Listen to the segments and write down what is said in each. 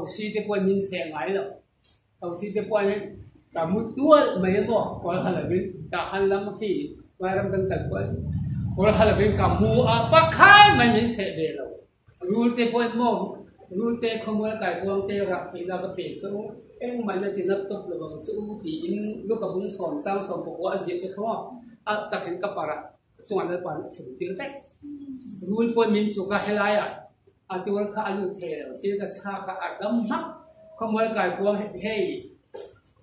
si te pon min se ngai lo tàu si te pon cả một tua mấy bộ còn là bên cả hành lắm khi vài năm gần tận còn là bên cả mua bắc khai mà mình sẽ để rồi rule te pon mo rule te không muốn cái quang te gặp thì là cái tiền số em mà nó thì nó tốt là bằng số thì lúc cả bung sòn trang sòn bộ quá dễ cái không ta hiện cái paraส่วนนั้นก่อนถึงที่แรกรู้ว่ามินสุกะเฮลายอันที่ว่าข้าอยู่เทลที่ก็ชาก็อัดดำมักขโมยไก่พวงเฮ้ย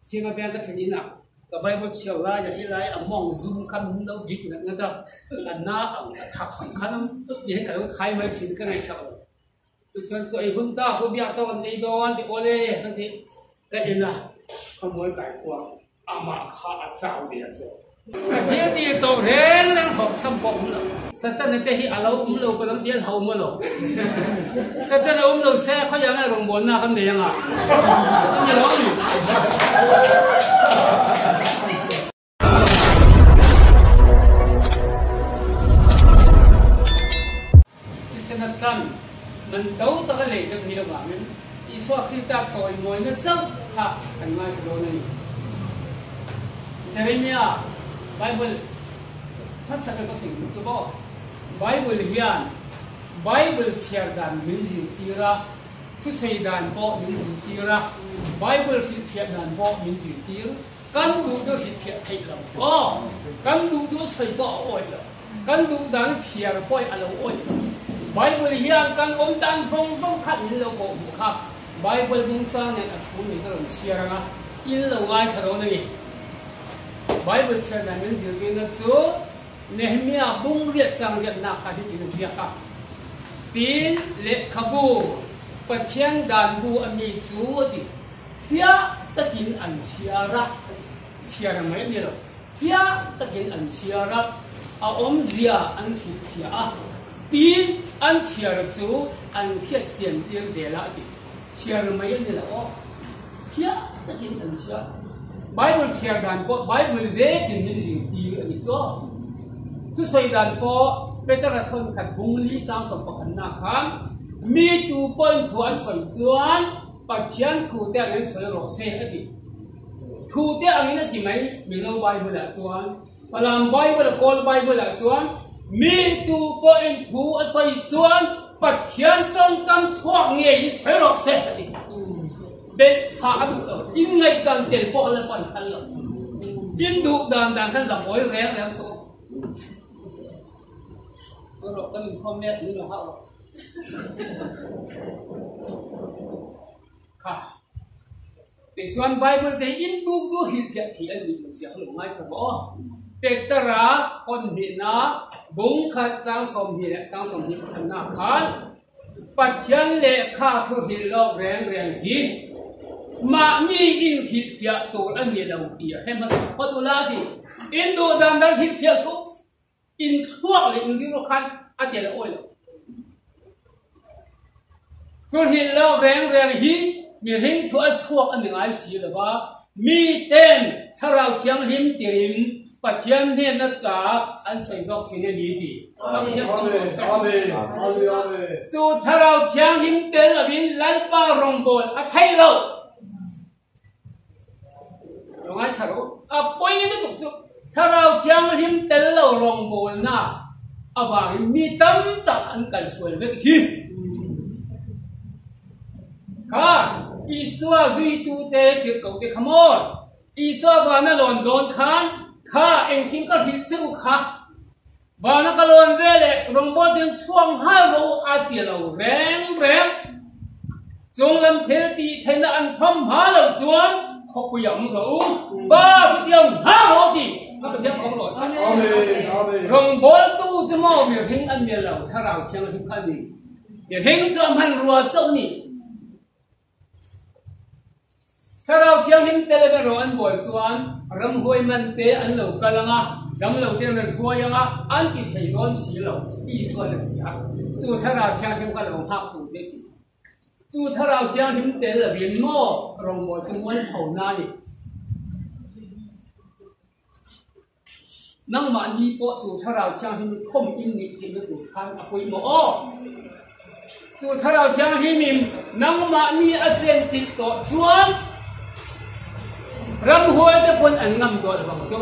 ที่มาเป็นก็ถึงนี่นะก็ไปบนเชียวลายอย่างเฮลายมองซูมคันเราหยิบนั่นก็อันน่าทับขันนั้นยังให้เราไทยมาถึงก็ไงสักตัวส่วนตัวไอ้หุ่นตาพวกเบี้ยเจ้าอันนี้โดนที่โอเล่ทั้งที่ก็เองนะขโมยไก่พวงอามาข้าเจ้าเดียวประเทศนี้ตัวเร่งนั่งหอบซ้ำปมเลยสัตว์นั่นแต่ที่เราเราก็ต้องเที่ยวเขามาหรอกสัตว์เราเราแซ่เขายังไงลงบนนะคำเดียงอ่ะต้องจะร้องอยู่ที่สนับกันมันเต้าตะกันเลยจะมีระหว่างนั้นอีสวาคิดตัดซอยมวยนั่นซ้ำค่ะอันมาจะโดนนี่เสร็จเนี่ยBible ภาษาเป็นภาษาอังกฤษจะบอก Bible เฮียน Bible เชียร์ดันมินจิตีระทุเสดันบอกมินจิตีระ Bible ฟิตเทียดันบอกมินจิตีระกันดูดูฟิตเทียไทยลำอ๋อกันดูดูใส่บอกอ้อยละกันดูดันเชียร์ปอยอะไรอ้อย Bible เฮียนกันอมดันทรงขัดอินเราบอกบุครับ Bible มุ่งสร้างเนี่ยอัศวินนี่ก็เชียร์นะอินเราไว้ทะเลาะนี่Bible เชื่อในนั้นอยู่ที่นั่นจู่เนหมีอาบุ้งเรียกจังเรียกนักการที่กินเสียกันปีนเล็กขบูปะเทียนดันบูอมีจู่ดิเฟียตะกินอันเชียระเชียระไม่เนี่ยหรอกเฟียตะกินอันเชียระอาอมเสียอันที่เฟียปีนอันเชียระจู่อันเฟียเจียนเดียวเสียละดิเชียระไม่เนี่ยหรอกเฟียตะกินอันเชียBible เชียร์กันก็ Bible เด็กจริงจริงดีอันนี้จ้ะทุกสิ่งกันก็เป็นแต่ละทนกันบุ้งลี้จ้างสมบัตินะครับมีตัวปนถั่วสวยจวนปัจจัยถั่วเตี้ยนั้นสวยหล่อเสียดีถั่วเตี้ยอันนี้นั่นที่ไม่มีเรา Bible ละจวนพลัง Bible กอล Bible ละจวนมีตัวปนถั่วสวยจวนปัจจัยต้องกำช่วงเงี้ยสวยหล่อเสียดีเป็นชาดูอินไงกันเต็มพอแล้วปันทันละอินดูดันทันละโอยแรงแล้วสู้เราก็มีข้อแม้ที่เราเข้าค่ะแต่ส่วนไบเบิลแต่อินดูหินเทียนอันนี้มันจะหลงไม่ถูกเป็ดตระคนเห็นนะบุ้งขัดจ้างสมหินจ้างสมหินขนาดขันปัจจัยเล็กข้าทุหินโลกแรงหินมามีอินทิพย์ตัวอันนี้เราเดียให้มาสัพตุลาดีอินดูดันทิพย์สุอินทั่วเลยอินที่เราคันอาเจริญโอ้ยตัวหินเราแรงหินมีหินทั่วชั่วอันหนึ่งไอ้สีหรือว่ามีเต้นถ้าเราเชียงหินติริมปัจจัยเนี่ยนักกาอันใส่ซอกที่นี่ดีจู่ถ้าเราเชียงหินเต้นแล้วบินไล่ป้ารองบอลอภัยเราลงไอ้ทารุป่วยนี่ถูกสุดถ้าเราเที่ยงหิมเตลเราลงบนน่ะบางมีตั้งแต่อันกันสวยเวทีข้าอีสวาจุยตูเตะที่เขาที่ขโมยอีสวาบานาลอนโดนขันข้าเองกินก็หิดจู่ข้าบานาก็ลอนเวลลงบนถึงช่วงห้าโลอาเตียเราแรงจงลำเพลตีเทนอันทอมหาเราจวนเขาคุยอย่างมึงเขาบ้าที่เที่ยวห้าโลดีก็เป็นเที่ยวของหลอดลงบนตู้จะมองเดี๋ยวเฮงอันเดียวเราถ้าเราเที่ยวทุกคนนี่เดี๋ยวเฮงจะมันรัวเจ้านี่ถ้าเราเที่ยวหิมเตลเป็นรัวอันบ่อยจวนรำหวยมันเตะอันเหล่ากะลังอ่ะดำเหล่าเตะเรื่องหัวยังอ่ะอันที่ไทยร้อนสีเหล่าอีส่วนหนึ่งสีอ่ะจู่ถ้าเราเที่ยวหิมก็ลงภาพถูกได้สิจู่ถ้าเราเที่ยวหิมเตลเรียนโม่รองบ่อยจนวันเผาหน้านี่นั่งมาดีปะจู่ถ้าเราเที่ยวหิมท่อมอินนี่ที่มันถูกทางอภัยโม่ จู่ถ้าเราเที่ยงที่มีนังมามีอาเจนติดต่อชวนรำหัวจะคนอันงำตัวบางสู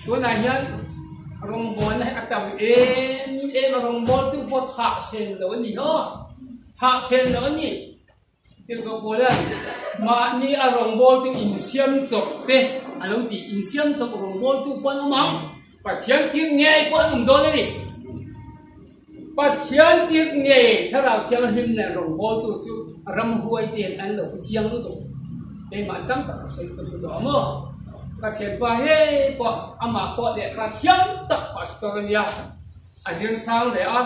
ตัวไหนยันรงบอลให้อัตตาเอ็นรงบอลที่พอถักเส้นแล้วนี่เหรอถักเส้นแล้วนี่เดี๋ยวก็พูดเลยมานี่อารมณ์บอลที่อินเซียมจบเตะอารมณ์ที่อินเซียมจบรงบอลที่ปนมังปัจเจียนที่เงี้ยปนโดนเลยปัจเจียนที่เงี้ยถ้าเราเที่ยงหิมเนี่ยรงบอลที่จู่รำหัวเตียนอันเราเจียงตัวในมาตั้งแต่ใส่ตัวตัวมั่วก็เช่นว่าเฮ้ยพออามาพอเด็กก็เที่ยงตักปัสตอร์เนี่ยอาจารย์สาวเลยอ่ะ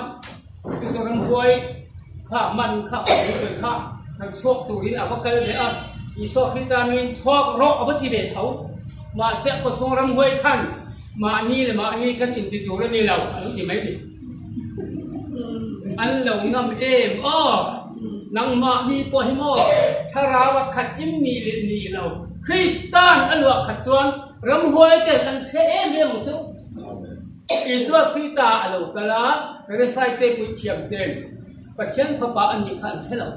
ที่จะรำหัวข้ามันข้าอะไรเป็นข้าทางโชคตัวนี้อ่ะว่ากันเลยอ่ะอีโชคที่ตามีโชครบเอาไปที่เบ็ดเขามาเสียก็ส่งรำหัวขั้นมาอันนี้เลยมาอันนี้กันอินติจูแล้วนี่เราอันนี้ไม่ผิดอันเรานำเอ็มอ้อนังมามีปอยมอถ้าเราขัดยิ่งนี่เลยนี่เราคริสเตียนอันว่าขัดส่วนรำหัวเกิดอันเท่เรื่องของเจ้าอิสระคริสตาเราก็ละเรื่องใส่เตะกุยเทียมเด่นประเทศพม่าอันนี้ขันเท่า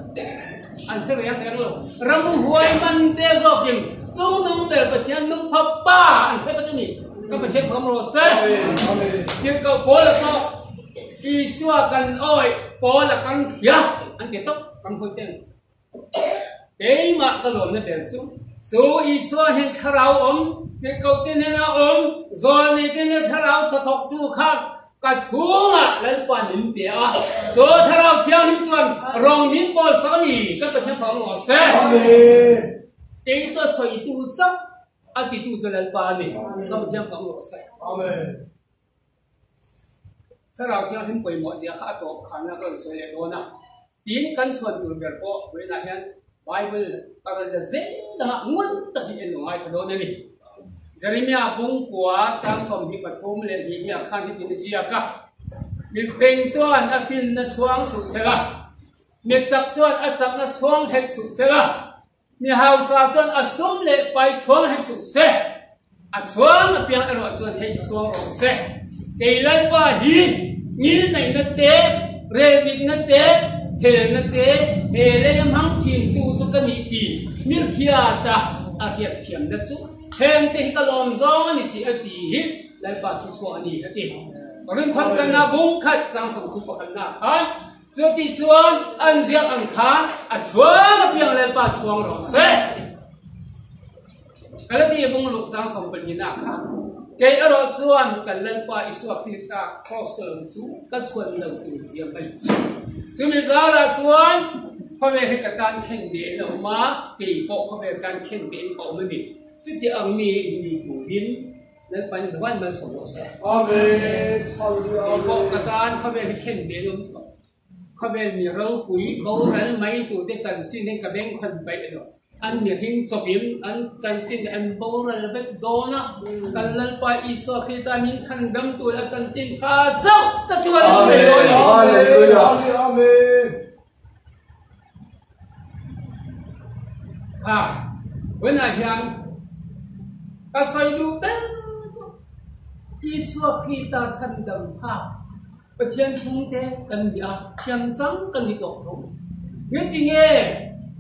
อันเท่าไรอย่างเรารำหัวมันเตะจบยิ่งจงน้องเด็กประเทศน้องพม่าอันเท่าไรนี่ก็ประเทศพม่าเสียยิ่งก็พอแล้วก็อิสระกันอ้อยพอแล้วกันเขียอันเดียวต้องกันพูดเองเดี๋ยวมาตลอดนั่นเดี๋ยวสู้อิสระเห็นข้าวเด็กเขาเต้นนะโซนนี้เต้นข้าวทอกทุกข้าวก็ชัวร์แล้วกว่านินเดียโซถ้าเราเที่ยวหิมจวนรองมินบอลสักนี่ก็ประเทศพม่าเสียเดี๋ยวจะใส่ตู้จับอาทิตย์ตู้จะเล่นปานี่ก็ประเทศพม่าเสียถ้าเราเที่ยวหิมไปหมดจะข้าตัวขันแล้วก็สวยโดนนะทีนกันส่วนตัวเบลโก้เวลาเห็นไบเบิลตอนนั้นเซ็นนะงวดตัดที่เอ็นหน่อยขดอนนี่เจริญาบุ้งกัวจังสมที่ปฐมเลยที่มีอาคารที่เป็นเสียกะมีเพลงจวนอาคินนัช่วงสุดเสละมีจับจวนอาจับนัช่วงแห่งสุดเสละมีหาวสาวจวนอาสมเลยไปช่วงแห่งสุดเสอาช่วงเพียงอร่อยจวนแห่งช่วงออกเสเกลันว่าฮีงี้ในนัดเตะเรวิกนัดเตะเทนัดเตะเฮเลยังหังทีนตูสุกันนีมีเขียตาอาเขียเทียมนัดสุเฮมเตะกลมซองนี่สิอดีแล้วปัจจุบันนี้อดีเรื่องทันกันนาบุ้งขัดจังสมทุกประการนะจุดที่ชวนอันเสียอันขาอันชวนเพียงแล้วปัจจุบันเราเสกแล้วที่บุ้งลูกจังสมเป็นยินาค่ะเกย์เราชวนกันเล่นป่าอิสระที่ตาครอบเสริมจูก็ชวนเราถึงเสียไปจูมีสาระชวนเขาเป็นเหตุการณ์แข่งเดียนออกมาตีโป๊ะเขาเป็นการแข่งเดียนเขาไม่ดีจุดที่อังมีผู้หินและปัญญาวันมันสมบูรณ์อาเมนตีโป๊ะการเขาเป็นแข่งเดียนเขาเป็นมีเราคุยเขาเรื่องไม่ตัวที่จันทร์ที่นี่กับเบงคนไปเนาะอันนี้หิ้งจบิมอันจันทร์อันโบราณเบ็ดโดนะกันเล่นไปอิสระพิตามินชันดำตัวจันทร์ข้าเจ้าจะตัวเราไปโดนอาเมนอาเมนค่ะวันนั้นยังก็ใส่ดูเป็นอิสระพิตาชันดำค่ะประเทศทุ่งเทกันยาเชียงจังกันที่ตกลงเงี้ยจริง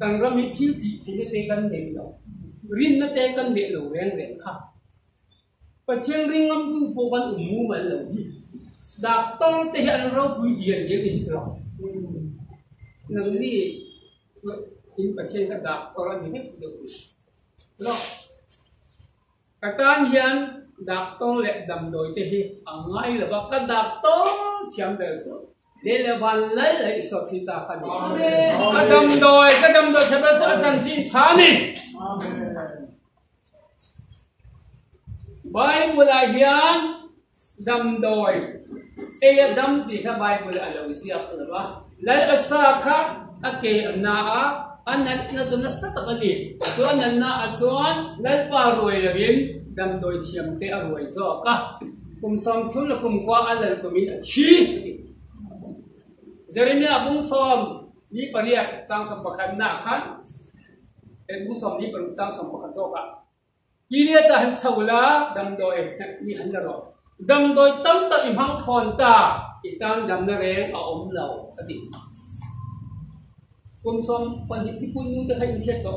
ตั้งเรามีที่ที่จะเตะกันเด่นเรารินนั่นเตะกันเด่นเราแรงค่ะประเทศริงงำตู้พวกมันอุ้มมันเราดิดักต้องเตะอันเราคุยเดียนเยอะนิดเรานั่นนี่อินประเทศก็ดักตอนนี้ไม่เดือดแล้วการเห็นดักต้องเล็ดดำโดยที่อังไงหรือว่าก็ดักต้องเชื่อมเดินสุดเดี๋ยววันเลยสอบพิจารณาก็ดำโดยใช่ไหมอาจารย์จีนท่านี่ไบเบิลเฮียนดำโดยดำที่ข้าไบเบิลอะไรวิเศษหรือว่าแล้วอาสาข้าเกี่ยนนาอันนั้นน่าจะน่าสักกันดีส่วนนั้นน่าส่วนแล้วปารวยเลยวินดำโดยเทียมเตะรวยซอกก็คุมสองทุนและคุมกว่าอะไรก็มีชี้เจริญาบุ้งสมนี่ปริยัติจังสมบัติหน้าขันบุ้งสมนี่เป็นจังสมบัติโจกะยี่เรียตาหันสาวละดำโดยนี่หันจะรอดำโดยตั้งแต่อิมหังทอนตาอีกตั้งดำนาเรงเอาอมเหล่าอดีต quân xóm còn những cái quân như cái hành thiết đó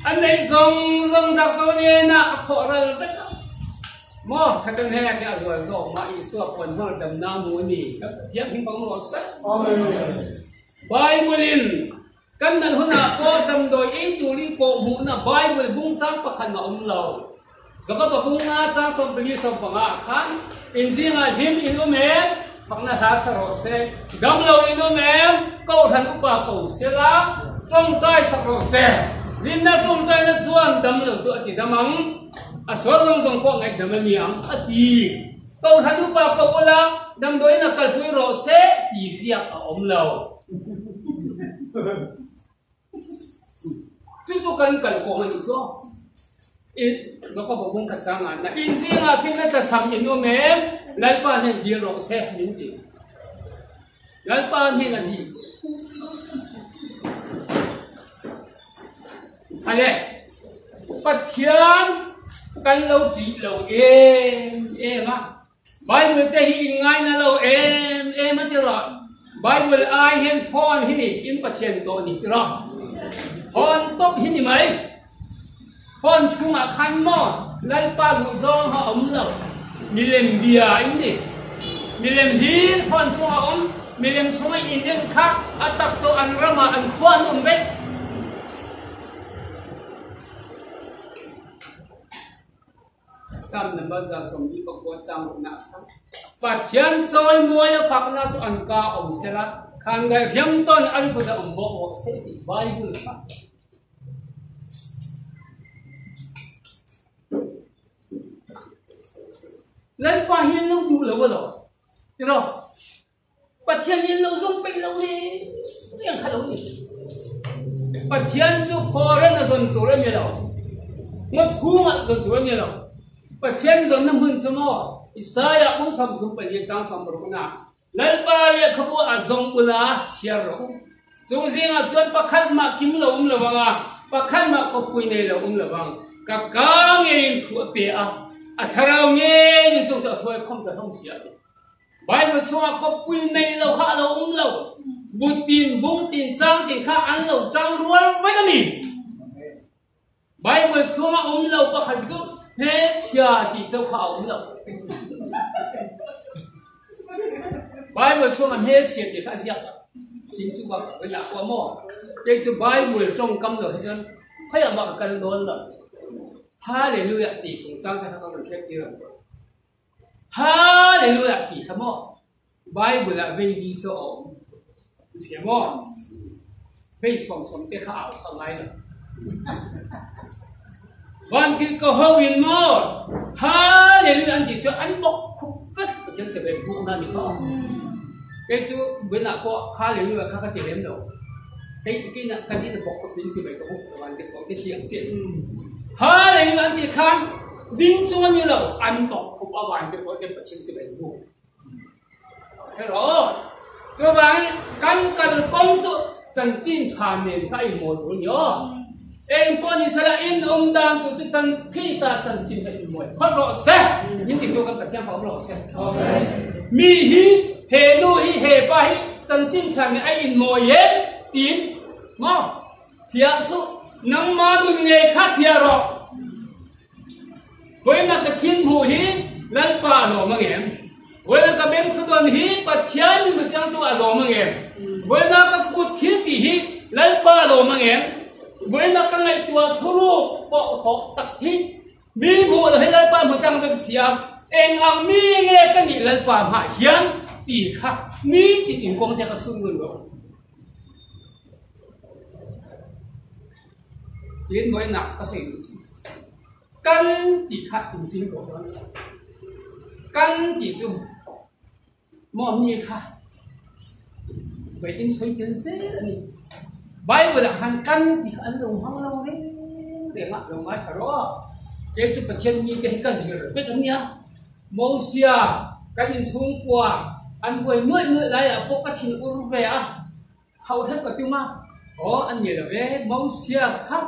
anh này dòng đặc tôi đi nè họ ra tất cả mò thật cần hè cái rồi mà ý xua quần hoa đầm nam muốn đi tiếp những con lọ sắt Bible căn nan hôn à có đầm đồi ý tu linh cổ mũ na Bible bung trang bạc khăn ông lâu giờ có bung nga trang xong beli xong bằng à khăn in riêng à him in ôm em bằng na thà sa rọ xe đầm lâu in ôm em câu thần úp bà cổ xe lá trong tay sa rọ xe linh na trong tay na chuan đầm lâu chuan thì đầm mắng à số dòng có ngày đầm anh miếng à thì câu thần úp bà cổ là đầm đôi na cật bui rọ xe thì riêng ở ông lâu chứ số cần cổ mà những số in do có bộ môn thật sang là in riêng là khi người ta sắm những ôm em lấy ba nên đi rọ xe những gì lấy ba nên là gì anh đây bắt thiên căn lâu chỉ lâu em á Bible cái hình ngay là lâu em á chứ rồi Bible ai handphone hình in bắt thiên tổ đi rồi phone top hình mấy phone chung mà khăn mò lấy ba rủi ro họ ống lẩu mi lên bia anh đi mi lên hí phone chung họ ống mi lên chung anh in khác à tập cho ăn ra mà ăn khoan ông biết sam nằm bao giờ sống đi có qua trang một nát và thiên trôi muối phật na cho ăn cá ông sẽ là khang ngày riêng tôn ăn của ông bộ sẽ bị Bible khác lên qua hiên lâu đủ lâu rồi, được không? Và thiên hiên lâu dùng bị lâu đi, tiếng khá lâu đi. Và thiên chú khó lên là dần tuổi như đâu, một khu mà dần tuổi như đâu. Và thiên dần năm hơn cho nó, Isaiah cũng xong chúng phải liên trang xong rồi nào. Lên qua liệt không có dùng bữa là chia rồi. Chúng riêng là chuyện bác khăn mà kiếm lâu là bằng à, bác khăn mà có quỳ này là bằng. Cả cá nghe thua bể à. À thằng nghe nhưng chúng ta thôi không thể không chịu. Bible xóa có pin này lâu khá lâu lâu, bút pin bung tin trang tin khác ăn lâu trang luôn mấy cái gì. Bible xóa lâu có hành giúp hết chia thì châu khá lâu. Bible xóa hết chia thì khác gì. Tin chú bảo với là quá mò. Đây chú Bible trong cấm rồi hết trơn. Phải là bạn cần đốn rồi. Hallelujah tỷ chúng trang cái thằng mình khép kia rồi. Hallelujah tỷ thằng mò. Bible là về gì số, thế mò. Về sống cái khảo ở ngay rồi. Bạn kia có hậu in mò. Hallelujah anh chỉ cho anh bốc khúc cất ở trên sẽ về buông ra những đó. Cái chú bên nào có Hallelujah khác cái tiền đâu. Cái này cái này bốc khúc đến sẽ về cái bốc bạn kia có cái tiếng chuyện. Hallelujah anh chị khăn đinh cho như là ăn bọc phục ở ngoài cái có cái vật chân sự bệnh buồn thế rồi cho bạn căn cần công cho chân chính thàn nền cái một tuổi nhớ em con như sẽ là in ông đang tổ chức chân khi ta chân chính phải một phát rõ xe những cái tôi cần thêm phóng rõ xe mi hi hệ nu hi hệ ba hi chân chính thàn nền ai in mồi hết tín mò thiệp số nắm má đun nghề khác thiệt rồi với là cái thiên mù hí lên pa lò mang em với là cái bên thứ đoàn hí và thiên mà chẳng tôi lò mang em với là cái cột thiên tỷ hí lên pa lò mang em với là cái ngày tua thô lô bỏ họ tắc hí mi mù là hay lên pa một tăng bên xiêm em ăn mi nghe cái gì lên pa hạ hiến tỷ khác mi thì in quang theo cái xung người rồi đến với nặng có sự căn thì khác tình chính của nó căn thì dùng mọi người khác vậy nên suy nghĩ dễ là gì Bible là hàng căn thì ăn đồng hoang lâu đấy để mặc đồng mai phải rõ cái sự phát triển như cái gì rồi biết không nhá Moses cái nhìn xuống qua ăn quay nuôi lại ở bộ các thiên quân về à hầu hết cả tiêu ma anh nhìn là về Moses khác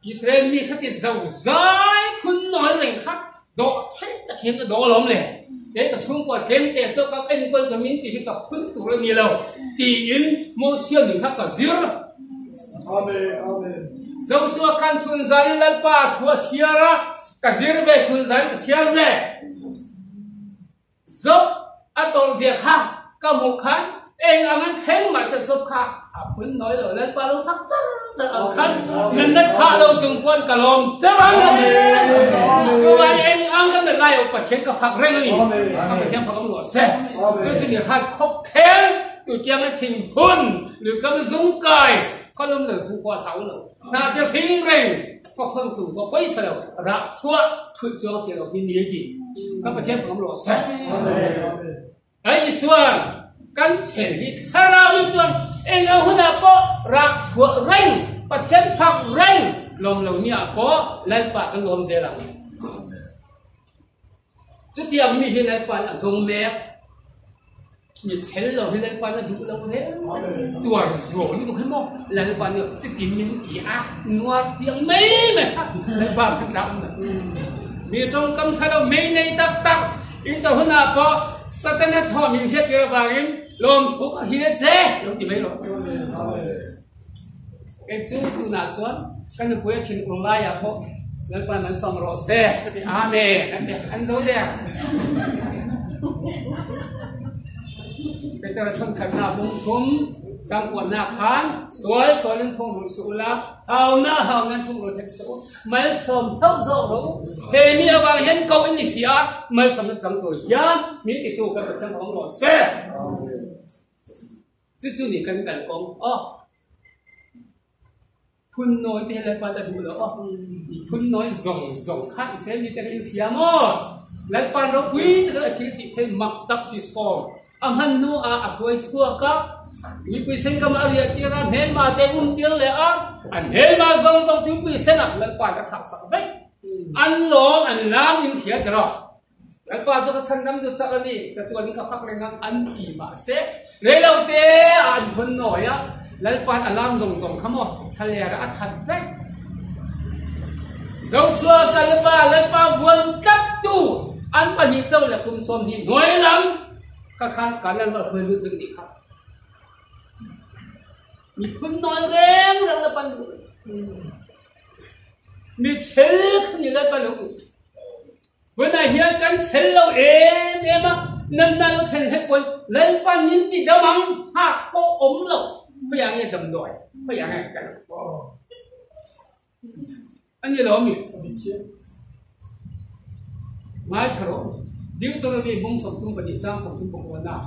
Israel mi khác cái giàu dai phun nói lên khác đó thấy tất nhiên cái đó lắm này thế cả xung quanh kém tiền cho các anh quân của mình thì cái phun tụ ra nhiều lâu thì in Moses thì khác cả dưa dấu xua can xuân dân lên ba thua xia ra cả riêng về xuân dân xia về dốc à tổ diệt ha cả một khán anh ăn hết mà sẽ dốc ha vẫn nói rồi lên ba lúc phát rất ở khăn nên đất hạ đâu dùng quân cả lom sẽ bán cho vậy anh ăn cái này ở bậc thiên cả phật rèn đi các bậc thiên phật ông nói sẽ cho sự nghiệp hạt khốc thế từ chiang cái thình phunหรือก็มันdung càiก็ล้มเหลวทุกคนเท่าเลยน่าจะทิ้งเร่งก็เพิ่งถูกก็ไปเสียรักชั่วทุกชั่วเสียเราพินิจดีก็ประเทศของเราเสียไอ้ส่วนกันเช่นที่ถ้าเราไม่ส่วนเองเอาหัวหน้าก็รักชั่วเร่งประเทศพักเร่งลมเหล่านี้ก็เล่นปากกันลมเสียหลังจุดเดียวมีที่เล่นปากทรงเมฆมีเชลเราที่เล่นปานดูเราเนี่ยตัวโหนี่ตัวขึ้นมอเล่นปานเนี่ยจะกินมีกี่อ่ะนัวเตียงไม่ไหมเล่นปานขึ้นดำมีตรงกำชัยเราไม่ในตักอินเตอร์หัวหน้าพอสแตนทอมีเทียบเกี่ยวกับอินลมทุกทีเนี่ยเจ๊ลมที่ไม่หรอกไอ้จู่ดูหน้าชวนกันนึกว่าทิ้งลงไล่อะพอเล่นปานมันส่งรอเซ่อาเมอันโซเดียเป็นแต่ท่านขันหน้าบุ้งทุ่มจังหวัดนาคานสวยสวยนั่นทุ่งหุ่นสุลาเอาหน้าเอานั่นทุ่งหุ่นเด็กสวยไม่สมเท่าโซ่เฮมีอะไรเห็นเขาอินิเซียไม่สมสังตัวยันมีติดตัวกันเป็นของหลอดเซ่จู่ๆนี่กันกันกองอ๋อคุณน้อยที่อะไรไปแต่ดูแล้วอ๋อคุณน้อยส่งข้าเสียมีแต่อินิเซียหมดแล้วปานเราคุยจะได้ที่ที่มักตักจิสฟอร์aman nu a apoi skua ka mi pisen kam aria tira hel ma te til le a an hel ma zong tu pisen ak le pa ka tha sa ve an long an lam in thia tro le pa jo ka chan dam jo cha ni sa tu ni ka phak le ngam an pi ma se le lo te an phun no ya le pa alam zong khamo thale ra athan ve zong sua ka le pa vuan kap tu an pa ni chau le kum som ni noi lam các khán cả lần mà khơi nước được đi khắp, mình không nói rằng là ban đầu, mình chết không như là ban đầu, bữa nay hiện chân chết lâu em á, năm nay nó thành hết quân, lên ban những gì đó mắng, ha, có ốm lâu, bây giờ nghe đầm đòi, bây giờ nghe cái, anh như đó mình chết, mai thở điều tôi nói về mong sống chung và địa trang sống chung của con nào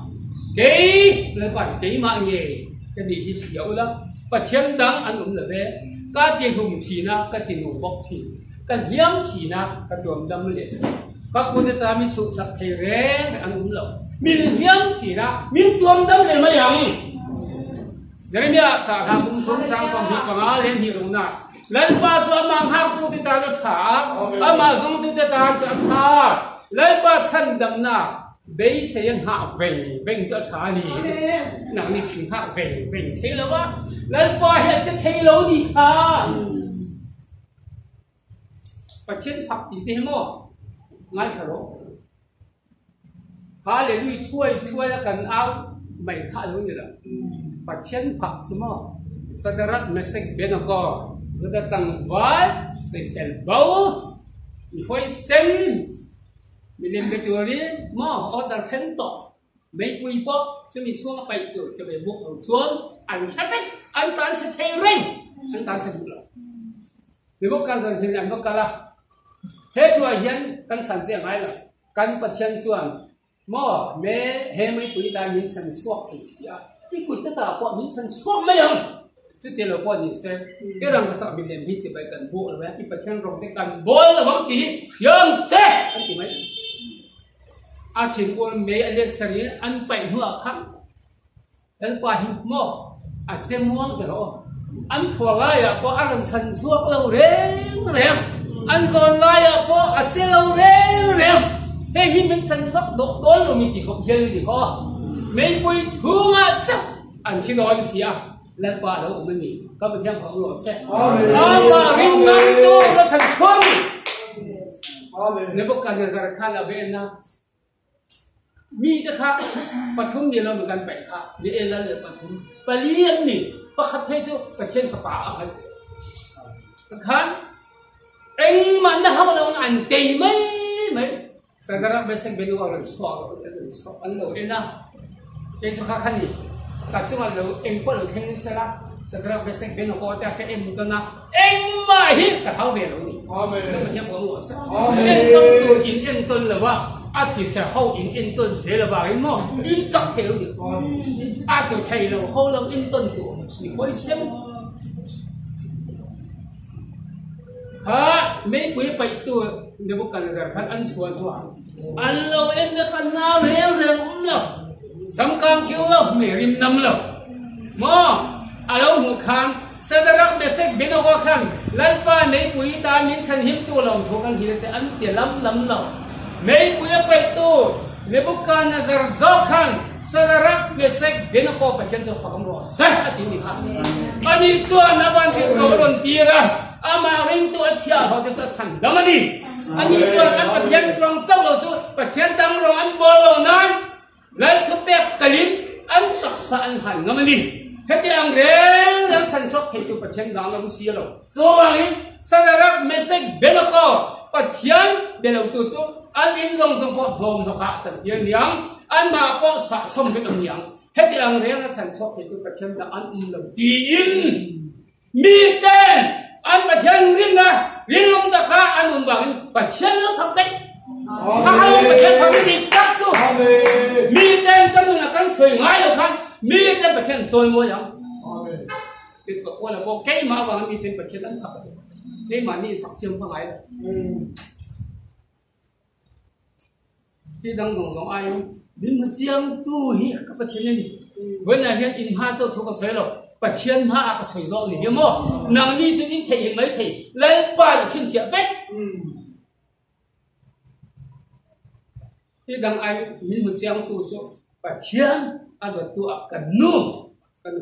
cái là bản cái mạng nghề cái gì thì thiếu lắm và thiên đắng ăn uống là về các tiền hùng chỉ na các tiền hùng bọc chỉ các hiếm chỉ na các tuồng đâm liệt các quân ta mi sụt sập thề ré ăn uống lẩu mình hiếm chỉ na mình tuồng đâm liệt mấy yang vậy nhá cả hàng cũng sống trang sống thì còn á lên nhiều đúng nào lên ba chỗ mang hắc tu thì ta cho thả mà dùng tu thì ta cho thả lấy ba chân đầm na bây giờยังหาเว่งจะช้านี่หนังนี่ถึงหาเว่งเท่แล้ววะแล้วพอเห็นจะเท่แล้วนี่ค่ะประเทศผักอีกที่มั้งไม่ขลุ่พาเลยลุยช่วยแล้วกันเอาไม่ข้ารู้นี่แหละประเทศผักใช่มั้งสตรัฐไม่ใช่เบนก็จะตั้งไว้ใส่เซลล์เบาอีไฟเซนมีเล่มกระจุรีหม้อออดเทนต่อไม่คุยป๊อกจะมีช่วงไปจุดจะไปบุกเอาช่วงอันแค่ไหนอันการเสถียรเร่งอันการเสถียรหรือว่าการเสถียรอันก็กะละเฮ้ช่วยเห็นกันสันเจียงไงล่ะกันประเทศส่วนหม้อแม่เฮ้ไม่คุยได้มินชันช่วงที่เสียที่คุยจะตาพอมินชันช่วงไม่ยังจะเดี๋ยวพอนี่เสร็จก็เราก็จะมีเล่มที่จะไปกันบุกแล้วที่ประเทศเราได้กันบอลแล้วบางทียังเสร็จอันที่ไหมอาทิตย์วันเมย์อันเดสรีอันไปหัวขันอันไปหิมออาจจะม่วงแต่ละอันผัวไล่อะพออันชันช่วงเราเร่งอันโซนไล่อะพออาจจะเราเร่งเฮ้ยหิมันชันช่วงโดนเรามีกี่คนเยอะดีก็ไม่ไปชั่วจ้ะอันที่นอนเสียแล้วป่าเราไม่มีก็เป็นเรื่องของเราเสร็จเอามาริมน้ำตู้ก็ชันช่วงในพวกการจะรักษาเราเป็นนะ มีแต่ค่ะปฐมนี่เราเหมือนกันไปค่ะเดี๋ยวเราเลยปฐมไปเรียนนี่ประคับให้จุประเทศกระป๋าอะไรค่ะเองมันได้เขาเราอันเตยไม่สักการะเบสเป็นว่าเราชอบอันเราเองนะเจ้าข้าขันนี่แต่ช่วงเราเองพอเราเข่งเสร็จแล้วสักการะเบสเป็นว่าแต่ก็เองมันนะเองไม่ฮิตแต่เขาเรียนเรานี่ต้องมาเทียบกับเราสิเองต้องตัวอินเองต้นเลยว่าอาทิตย์เช้าเขาอินต้นเสร็จแล้วว่าไอ้หม้ออินจับเที่ยวอยู่อาทิตย์ไทยเราเขาเราอินต้นตัวนี่ค่อยเสียฮะไม่คุยไปตัวเดี๋ยวกันจะพันอันส่วนตัวอันเราเองจะขันน้าเร็วเราสำคัญเกี่ยวเราไม่ริมน้ำเราหม้อเราหูคันเสด็จเบสเบนก็คันลัลป้าในคุยตามินฉันหิมตัวเราทุกันทีละอันเดียล้ำเราไม่คุยไปตัวเดี๋ยวกันจะรอคันเสด็จเบสเบนก็ไปเช่นจะฟังรอสักทีนี้ครับอันนี้ส่วนนับวันที่ตัวรอนตีระอามาเร่งตัวเชียร์เขาจะสั่งดำมันนี่อันนี้ส่วนอันประเทศรองเจ้าเราจุประเทศดังรองอันบอลเรานั้นแล้วทุบเบกกลินอันตักษะอันหันดำมันนี่เฮ็ดอย่างเร่งแล้วฉันชอบให้ตัวประเทศดังเราเสียเราส่วนนี้สารรักเมสกเบลก็ประเทศเบลตัวจุอันอินทรงพอพรมทุกข์สันเดียงอันมาก็สะสมเป็นอย่างเฮ็ดอย่างเร่งแล้วฉันชอบให้ตัวประเทศดังอันเราดีอินมีเต้นอันประเทศรินนะรินลงตะขาอันอุ่นบางประเทศเราทำได้ถ้าเราประเทศทำดีจักสู้มีเต้นกันมึงกันสวยงามแล้วกันมีเต้นประเทศสวยงามติดกับว่าเราบอกแก่มาว่ามีเต้นประเทศนั้นทำได้มานี่ฝักเชื่อมพังไงที่จังสงไอ้บินมาเชื่อมตู้ฮีกับประเทศนี้เวลาเห็นอินพาเจ้าทุกข์สวยหรอกประเทศพระก็สวยๆนี่เห็นมั้ยนางนี่จะนี่เที่ยวไม่เที่ยวแล้วป้าจะชิมเสียเป๊ะที่ดังไอ้มีมันเสียงตัวโซ่ประเทศอันตัวกันนู่กัน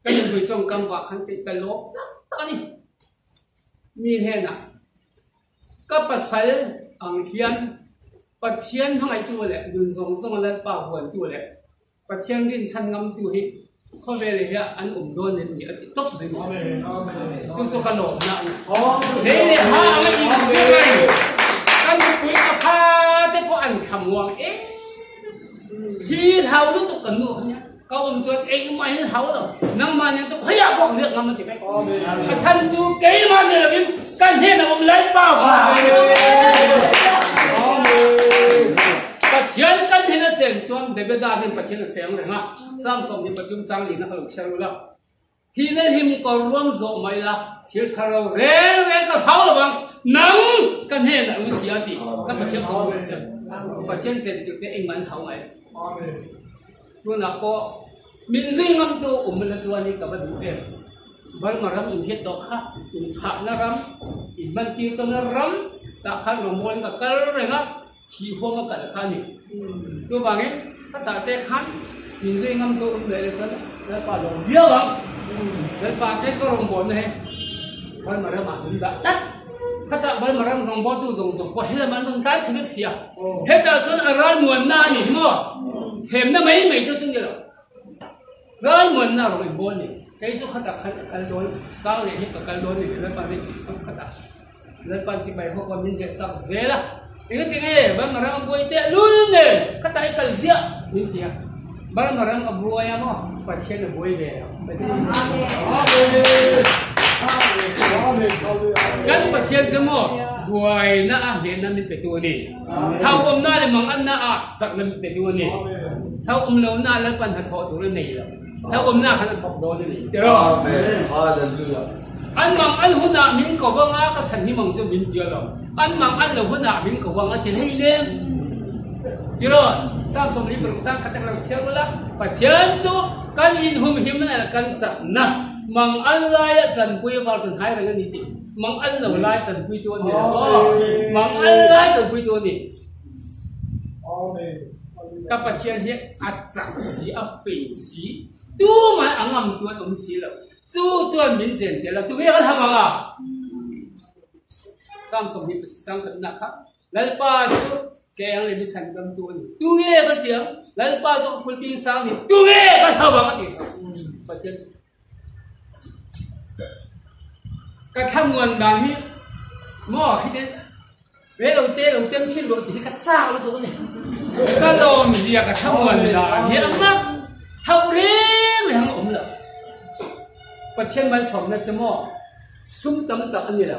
ไปจงกำว่าขันติกันโลกอันนี้มีแค่น่ะก็ภาษาอังกฤษประเทศทั้งไอ้ตัวแหละดุนส่งแล้วป้าหัวตัวแหละประเทศดินชั้นงำตัวที่ข้อเวลาเนี่ยอันโดนเนี่ยมันจะตกไปหมดจุกกันหลงนะเนี่ยฮะอะไรอีกอะไรกันคุยกับพาแต่พออันคำว่าที่เท้ารู้ตกกันหนูเนี่ยก็อมจนเองไม่ให้เท้าหรอกนั่งมาเนี่ยจะขยับบอกเรื่องนั้นมันจะไม่ท่านจูเกย์มาเนี่ยเป็นกันเห็นนะผมเล่นเปล่าประเทศกันเห็นเสียงจวนเด็กได้เป็นประเทศเสียงเลยนะซ้ำสมในประชุมจังหลีนะครับเชื่อรู้แล้วที่นั่นหิมก็ร่วมโจไม่ละที่ถ้าเราเร่งก็เท้าระวังนั่งกันเห็นนะอุเสียดีก็ประเทศเขาประเทศเสียงจุดเองมันเท้าไงรู้นะก็มินซิงมันตัวมันละตัวนี้กับมันดูเองบางมารำอินเทศดอกค่ะอินขับนารำอินมันตีตัวนารำตาขันลงบนกับกระไรนะที่หัวมันกัดขันนี่ตัวบางอย่างถ้าตาเตะขันมินซิงมันตัวเลยเลยฉันแล้วป่าลงเยอะบ้างแล้วป่าเตะก็ลงบนเลยบางมารำมันดีแบบนั้นถ้าตาบางมารำลงบนตัวส่งพอเห็นมันต้องการสิ่งเสียเห็นแต่จนอะไรเหมือนหน้านี่มั้งเห็นนะไม่ตัวซึ่งเดียวร้อยเหมือนน่าเราเป็นบนนี่ใครจะขัดกันโดนก้าวเลยที่กันโดนนี่แล้วกันนี่ชอบขัดแล้วกันสิไปพวกคนนี้จะสักเซล่ะini tinggal bang orang abu itu lul deh kata ikan siap ini dia bang orang abu ayam apa pasien abu itu kan pasien semua buai na ah dia nanti betul ni tahu na le mang an na ah sak nanti betul ni tahu lo na le pan hat thọ tu le ni lah tahu na kan thọ do ni amen hallelujah anh mang anh hôn nạ miếng cầu vang á các thành hi mang cho miếng chia rồi anh mang anh là hôn nạ miếng cầu vang á thì hay lên chưa rồi sao sống lý bừng sang các làm xéo đó và thiên số cái in hùng hiểm này là căn chặt nè mang anh lai trần quy vào trần thái là cái gì mang anh là lai trần quy chuột này mang anh lai trần quy chuột này các bạn thiên hiện chặt xí phỉ xí tu mà ăn ngầm chuột ông xí rồi chú chuẩn minh triển chế là chú biết hơn hả à? Sang sống đi sang cận nặng khác, lấy ba chú cái anh lấy sản phẩm tu nghe cái tiếng lấy bao cho quân binh sang thì tu nghe cái thao bằng cái tiếng và tiếng cái tham nguồn đàn hi mò khi đến về đầu tiên xin lỗi thì cái sao nó tụi này cái lồng gì cái tham nguồn đàn hi mà thao riêng hàng ổn rồi và thiên văn sống là怎么sung tâm tập anh nhiều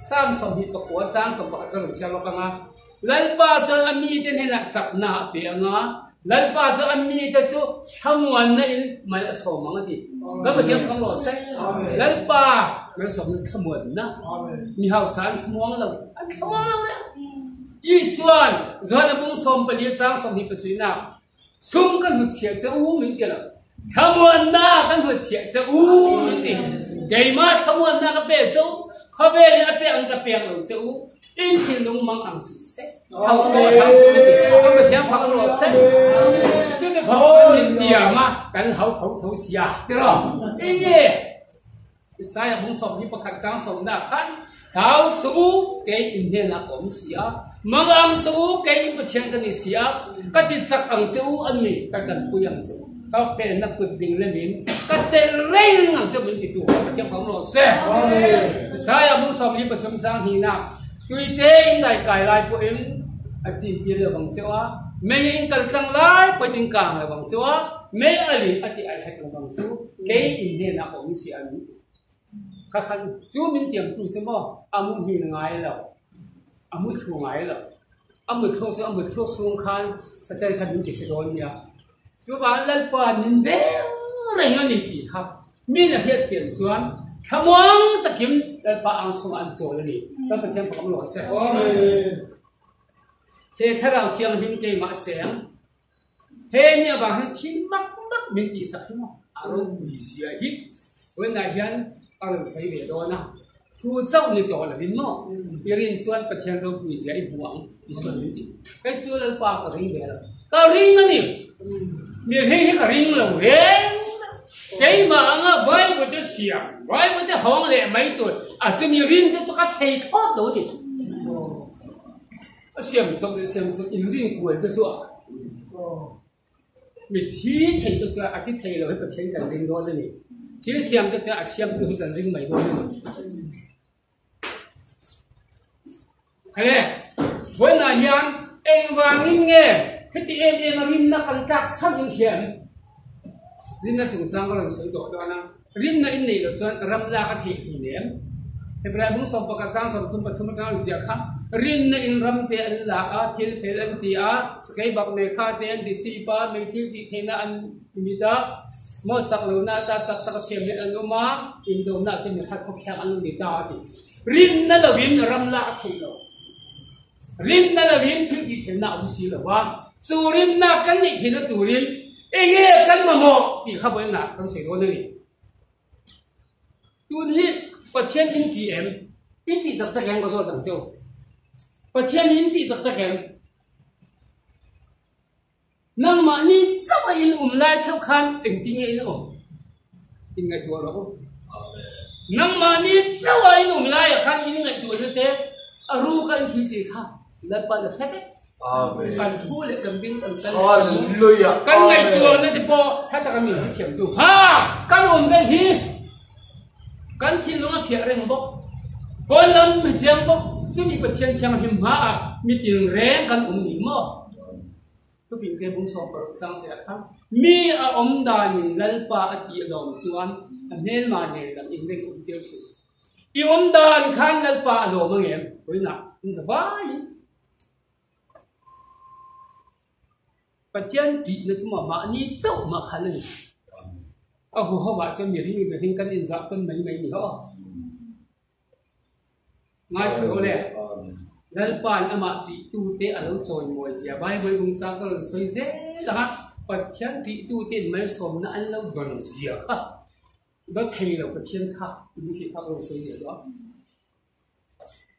sam sống hít bọc quá trang sống bọc cái lồng xe bọc nga lần ba cho anh mi tên hay là chặt nạ bia nga lần ba cho anh mi tên cho tham nguồn này mà là sống mà gì đó mà thiên không lo say lần ba nó sống là tham nguồn na mi hậu sản tham nguồn lâu tham nguồn lâu đấy y xuân rồi là bung sống bali trang sống hít bọc suy nào sung cái hụt xẹt cho u mình kia là tham nguồn na cái hụt xẹt cho u mình kia cái mà tham nguồn na cái bể chỗ khó bể thì bể ăn cái bể rồi cho u in thiên long mang ăn sự xét thằng lò thằng sự thì có cái tiếng thằng lò xét chứ cái thằng nhìn tiền mà cái thấu xìa được không in gì cái sai là bung sọp như bậc thang trang sọp đã khăn tháo số cái in thiên là ổn xìa mang ăn số cái in bậc thiên cái này xìa cái thì chắc ăn châu ăn mì cái cần bùi ăn châu cái phê nó quyết định lên mình cái chơi lên ăn châu mình thì tụ cái tiếng thằng lò xét sai là bung sọp như bậc thang trang thì nào tuy thế đại cải lại của em chỉ biết là bằng châu á mấy anh cần tăng lại phải tính càng là bằng châu á mấy anh thì anh hay là bằng châu cái in này là cũng sẽ anh các khăn chú mình tiệm tu xem bao muốn hiểu ngay là muốn thu ngay là muốn thu xuống khăn sẽ thấy khăn mình chỉ sẽ đôi nha chú bạn lên qua nhìn bé này nó nhìn gì khác mình là hiện triển chuẩn tham muốn ta kiếm lên qua ăn xuống ăn rồi đi ta phải thêm phòng lò xe thế thay đầu thiên mình cái mặt chén thế nhà bà hắn thiên mắc mình chỉ sợ không rồi bị gì hít bên này hiện ăn say về đó na thu châu như kiểu là đến nó bây giờ chuẩn bắt thiên đâu bị gì buông đi xuân mình đi cái chỗ lên qua cái ring về rồi cái ring nó nhỉ mình thấy cái ring là về cái mà anh vay với cái xiềng vay với cái hông lệ mấy tuổi cho nhiều ring cho các thầy thoát đó đi xiềng xong in ring của cái số mình thi thầy cho cái thầy là cái thầy cần ring đó này thi xiềng cho xiềng cái cần ring mấy đó này cái này với là hiện em vàng nghe thế thì em là ring nó cần các sắc những chuyện rin na chung sang ko lang soi to do na rin na in nei lo chuan ram la ka thi ni nem he bra bung som pa ka chang som thum pa thum ka zia kha rin na in ram te an la a thil phel an ti a sakai bak me kha te an di chi pa me thil ti thena an mi da mo chak lo na ta chak ta sem ne an uma in do na chen hat ko khyang an ni ta ti rin na lo win ram la thi lo rin na lo win thil ti thena u si lo wa chu rin na kan ni thina tu rin nghe căn mà một thì không phải là con sẽ có này tôi đi và thiên in chỉ tập tác em có rồi tận châu và thiên in chỉ tập tác em năng mà ni sao in lại theo khăn tình tình ấy nữa in ngày chùa đó năng mà ni sao in lại khăn in ngày chùa như thế ru khăn thì khác là bao giờ phép cần thu lại cần biến cần tân cần ngày chùa nó thì po hay ta cần mình phải kiểm tu ha cần ổn đây hi cần xin lỗi thiệt rồi bốc con lần mình chiang bốc chứ mình bật chiang hiểm ha mình tiền rẻ cần ổn nhỉ mò cái việc cái bung sọp ở trang sẽ khác mi ở ông đà nhìn lên pa ở tiệm đồng chuan nên mà nên cần in lên ổn tiêu chịu yêu ông đà khăn lên pa đồ mà nghe với nào mình sẽ vay và thiên chỉ nó chúng mà ni dẫu mà khả năng hồ họ bảo cho nhiều hình căn in dạo phân mấy nữa ngay thôi nè lần bàn mà trị tu tế ở đâu rồi ngồi dìa vai với vùng sang cái lần xoay dễ là và thiên trị tu tế mấy xóm nó ăn lâu gần dìa đó thầy là cái thiên khác những thiên khác lần xoay dìa đó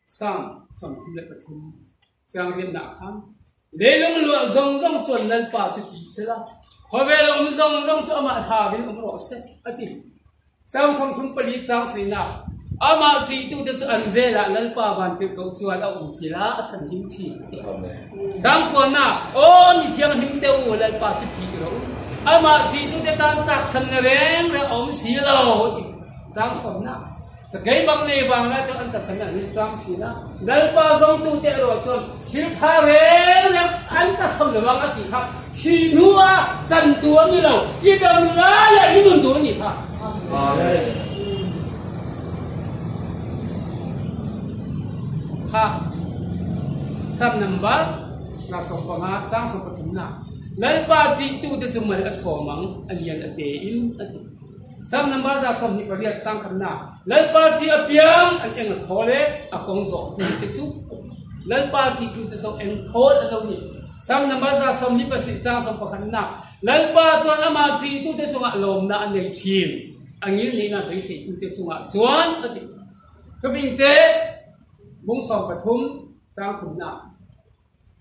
sang xong thì lại cái thiên sang riêng đạo khác để lúc lựa rong chuẩn lên vào cho chị sẽ là hồi về là rong cho mà thà bên ông rõ sẽ à thì sao xong chúng beli trang gì nào ama ti tu te an vela lal pa ban te ko chuan a sila san him thi sang ko na o ni thiang him te u lal pa chi thi ro ama ti tu te tan tak san reng re si lo sang som na sa gai bang nei bang la to an ta san ni tang thi na lal pa zong tu te ro chon thil tha reng an ta som le bang a ti kha thi nuwa san tua ni lo i dam la la i nun tu ni kha sam number na som pa nga chang som pathum na lal pa ti tu te sumal asomang anian ate in sam number da som ni pariat chang kan na lal pa ti apiang an eng thole akong zo tu te chu lal pa ti tu te so eng thol alo ni sam number da som ni pasi chang som pa kan na lal pa chuan ama ti tu te sunga lom na an nei thim angil ni na dei se tu te chunga chuan ati ko bing te mong som pathum chang thum na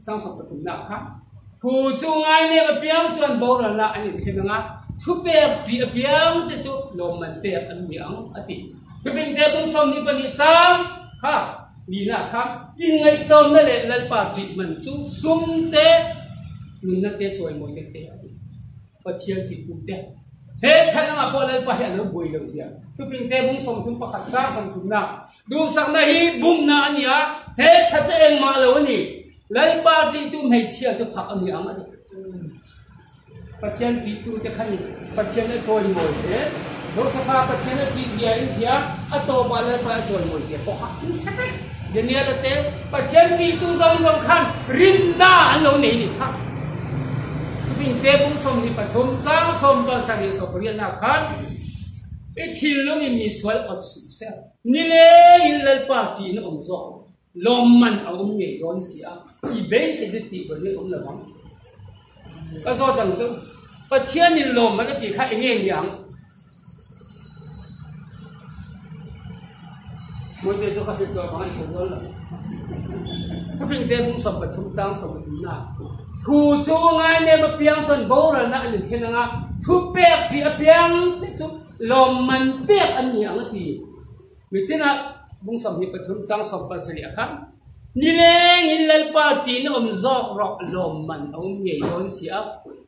sang som pathum na kha thu chu ngai ne apiang chuan bo ra na ani the nga thu pe ti apiang te chu lom man te an miang ati ko bing te mong som ni pani chang ha ni na kha ingai tom na le lal pa ti man chu sum te nun na te choi moi te te pa thial ti tu te he than nga po lal pa ya no boi lo sia ko bing te mong som thum pakhat sang som thum na du sak na hi bum na ania he tha che eng ma lo ni lal pa ti tu mai chia cho phak ani ang ani pathian ti tu te khani pathian na choi moi se do sa pa pathian na ti dia in thia a to pa lal pa choi moi se po ha de nia da te pathian ti tu zong zong khan rim da an lo nei ni kha bin te bung som ni pathum chang som pa sa ni so korean na khan e thil lo ni mi swal ot su se ni le in lal pa ti no om zo lom man a um nge don sia I be se ti ko ni om la bang ka zo dang so pathian ni lom ma ti kha nge yang mo te to ka to ba so lo la ko bin te bung som pathum chang som pathum na thu chu ngai ne ma piang chon bo ra na ni khen nga thu pek ti a piang te chu lom man pek an ni ang ti mi china bung som ni pathum chang som pa sari akha ni leng in lal pa ti no om zok rok lom man om nge don sia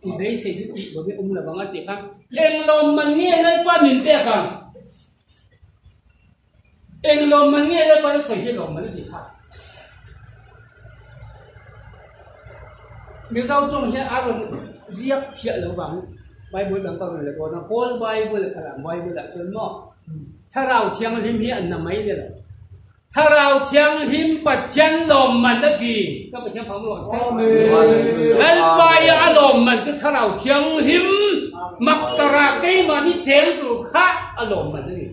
ti be se ti bo be la banga ti kha eng lom man ni lal pa min te kha eng lom man ni lal pa se hi lom man ti kha mi zau trong he aron ziak phia lo bang Bible lang pa le ko na Paul Bible khala Bible la chon mo tha rao chiang him hi an na mai le tha rao chiang him pat chiang lom man da ki ka pa chiang phang lo se lal pa ya lom man chu tha rao chiang him mak tara kai ma ni cheng tu kha a lom man ni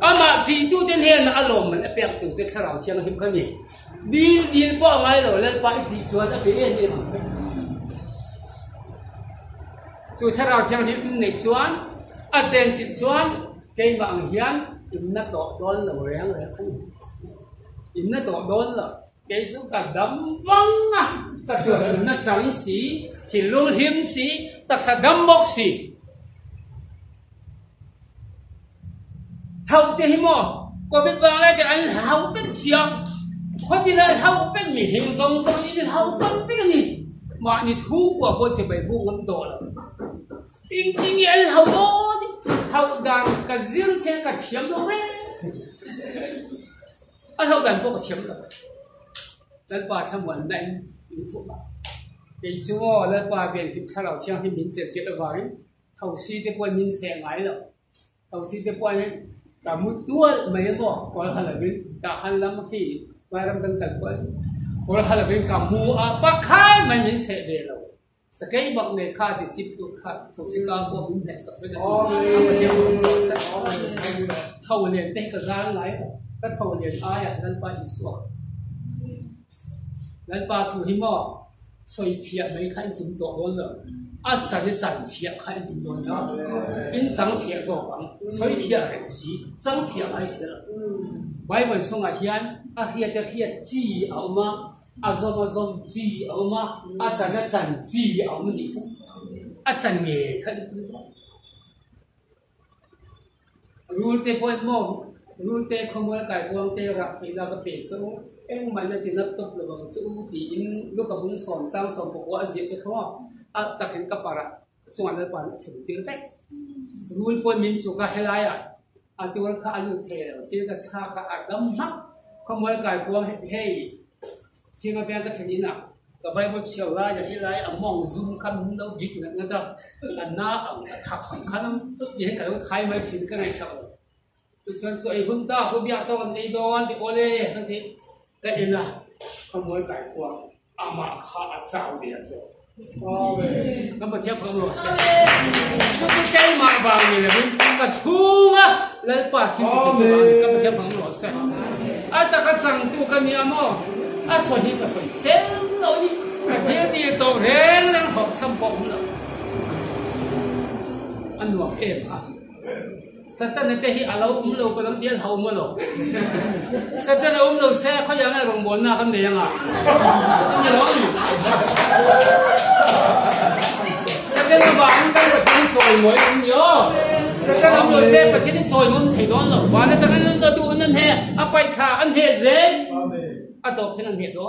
ama ti tu ten he na a lom man a pek tu che tha rao chiang him ka ni đi qua ngay rồi lên bãi thị trường đã cái gì mà chủ thay đầu theo những này chuan à trên thị chuan cây vàng hiến im nó tổ đón là bồi ăn rồi không im nó tổ đón là cái số cả đấm văng à ta tưởng nó trắng xí chỉ luôn hiếm xí ta sẽ đấm bốc xí hậu thì mò có biết vàng này cái anh hậu biết xiangคนที่เราเขาเป็นมีหิมทรงทรงนี้เขาต้องเป็นนี่มานี่คู่กว่าคนจะไปบุกมันโดนจริงๆเนี่ยเขาโดนเขาดังกับเสียงเช่นกับเทียมลงเลยเขาดังพวกเทียมลงแล้วป่าทำวันไหนอยู่พวกเราไอ้ชั่วแล้วป่าเป็นที่ถ้าเราเที่ยงให้มินเจ็ดเอาไว้เขาซีได้ปล่อยมินแสงไหลหรอกเขาซีได้ปล่อยกับมุดตัวไม่ได้บอกก่อนขนาดนี้กับขันล้ำที่Bayram kan talpon or halabing kamu apa khai man min se de lo sakai bak ne kha di sip tu kha thoksi ka bo min ne sa pe ga thau len te ka zang lai ka thau len aya nan pa iswa nan pa thu hi mo soi thia mai khai tum to don lo a cha ni chan thia khai tum don lo in chang thia so bang soi thia re si chang thia ai se lo Bible song a hian a hiat a hiat chi a ma a zom chi a ma a chan chi a ma ni sa a chan nge khan rule te point mo luôn tê không muốn cài quang tê rạc thì là cái tiền số em mà nó thì nó tốt là bằng số thì in lúc các bún sòn trang sòn của quả diệt cái không ta khiến các bà xong anh bạn thì tiền đấy luôn quên mình số cái hay là tôi khá là thế rồi chỉ cái sao cái đâm mắc không muốn cài quang hay chỉ là bên cái gì nào cái bài bút chiều lại là hay lại ở mong zoom khăn đâu biết người ta là na ở tháp khăn vậy cái lúc thay mấy chuyện cái này sao tôi xem cho chúng ta có biết cho anh đi đâu anh đi ô lê thì cái gì là không muốn cải quang mà khá chào điện rồi nó mà theo không lo sẽ cái mà vào này là mình cả chung á lấy quả thì cái mà theo không lo sẽ ta cái chẳng tu cái nhà mà soi hi cái soi xem rồi đi cái thế thì tôi rèn lên học xăm bông rồi anh nói em Satan nanti hi alau umlo ko dam dia hau mo lo Satan na umlo se kho yang ai rong bon na kan de yang ni lo ni Satan na ba an kan ko tin choi moi yo Satan na umlo se ko tin choi mon thei don lo wa na tan nan ta tu nan he a pai kha an he ze amen a to tin an he do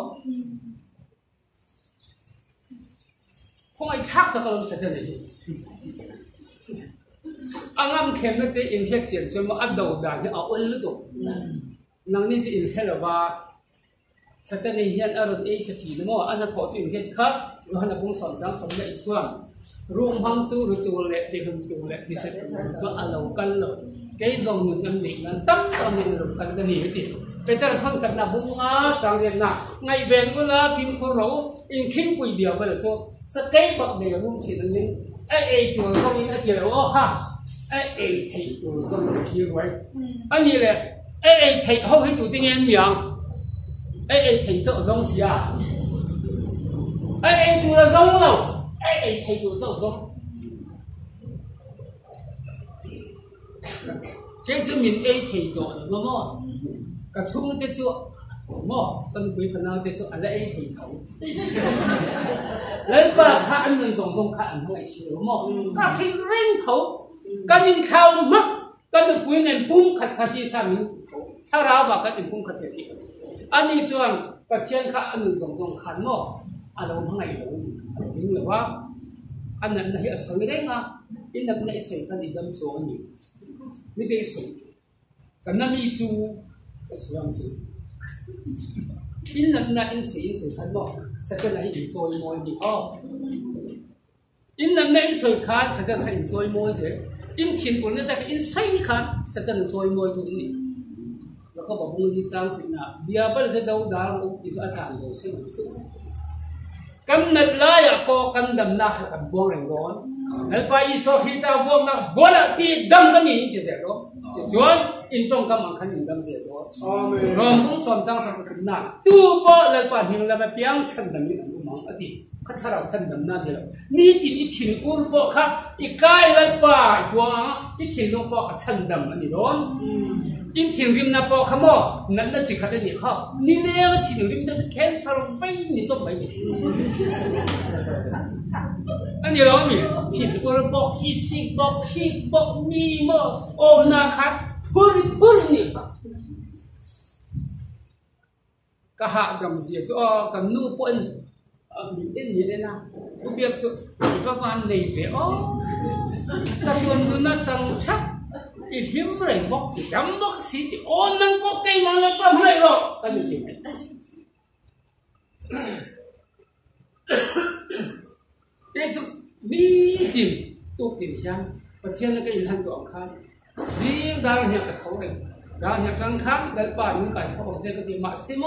không ai khác ta ko Satan ni anh em khen nó cái in thiết triển cho mà ăn đầu đàn thì ở ôn lứt rồi, năng ní chỉ in thiết là ba, sẽ tên này hiện ở rồi ấy sẽ thì nó mà anh ta thọ chuyện thiết khác, rồi anh ta cũng sẵn sàng sống lại xuân, ruộng hoang chu rồi tu lệ thì không tu lệ thì sẽ cho ăn đầu cân rồi, cái dòng mình em định là tắm cho mình rồi cân cái gì hết bây giờ không thật là bung á chẳng điện nào, ngày về cũng là phim khô rấu, in kinh quỷ điều bây giờ cho, sẽ cái bậc này là không chỉ là những ai tuổi không in cái điều đó ha. ai thầy tu giống như vậy, anh như là ai thầy hậu hay tu tiếng Anh nhàng, ai thầy dỗ giống gì à, ai tu là giống đâu, ai thầy tu dỗ giống, cái chữ mình ai thầy dỗ là nó mò, cái chung cái chữ mò, tân quý phần nào cái chữ anh là ai thầy thấu, lấy ba khá anh mình giống khá anh không ai chịu mò, các khi rèn thấu cái nhìn khao mất cái được quý nên bung khát khát đi sang theo đó và cái tình bung khát thì anh đi chọn cái thiên khát anh mình dùng khát mò anh đâu hôm nay đâu nhưng mà quá anh nhận thấy ở sợi đấy mà in là cái sợi cái gì đâm số anh như cái sợi cái năm đi chú cái sợi làm gì in là in sợi khát mò sẽ cái này in rồi mồi đi in là sợi khát sẽ cái này rồi mồi gì in thiên quân này in say khát sẽ cái rồi mồi tụi này rồi có bảo bung đi sang sinh nào dia bây giờ đâu đã đi ra thang rồi xem một chút cầm nát lá ya có cầm đầm na cầm buông này đó nếu phải số khi ta buông na buông là thì đâm cái gì thì thế đó thì chuẩn in trong cầm ăn khăn in đâm gì đó rồi cũng sòng sang sang cái na tu bỏ lại quả hình là phải piang chân đâm như thế mà đi khát thàเราchân đâm na thì là ní thì ít thiên quân bỏ khát ít cái lại quả chuông ít thiên quân bỏ chân đâm anh đó in thiên rim na bỏ khăm mòนั่นน่ะจิขัดได้เนี่ยเขานี่เนี่ยthiên rimน่ะจะแค้นสารพัดนี่ต้องไปนี่อันนี้เรามีthiên quân bỏขี้สิbỏขี้bỏมีมอโอนาคัดพูดนี่ก็หาดำเสียจ้อกันนู่ปนมีเอ็นนี่เลยนะกูเบียดสุดก็วันนี้ไปอ๋อจำนวนนั้นสังชักอีหิมเลยบอกจำบอกสิโอ้นั่งบอกไกลมาแล้วก็ไม่หรอกกันจริงแต่สุดนี่จริงตัวจริงจังประเทศนั้นก็ยังทันตัวอังคารสิ่งดังเนี่ยกับเขาเลยดังเนี่ยกลางคันแล้วป่านนึงกันเขาบอกเจ้าก็ดีมาซิโม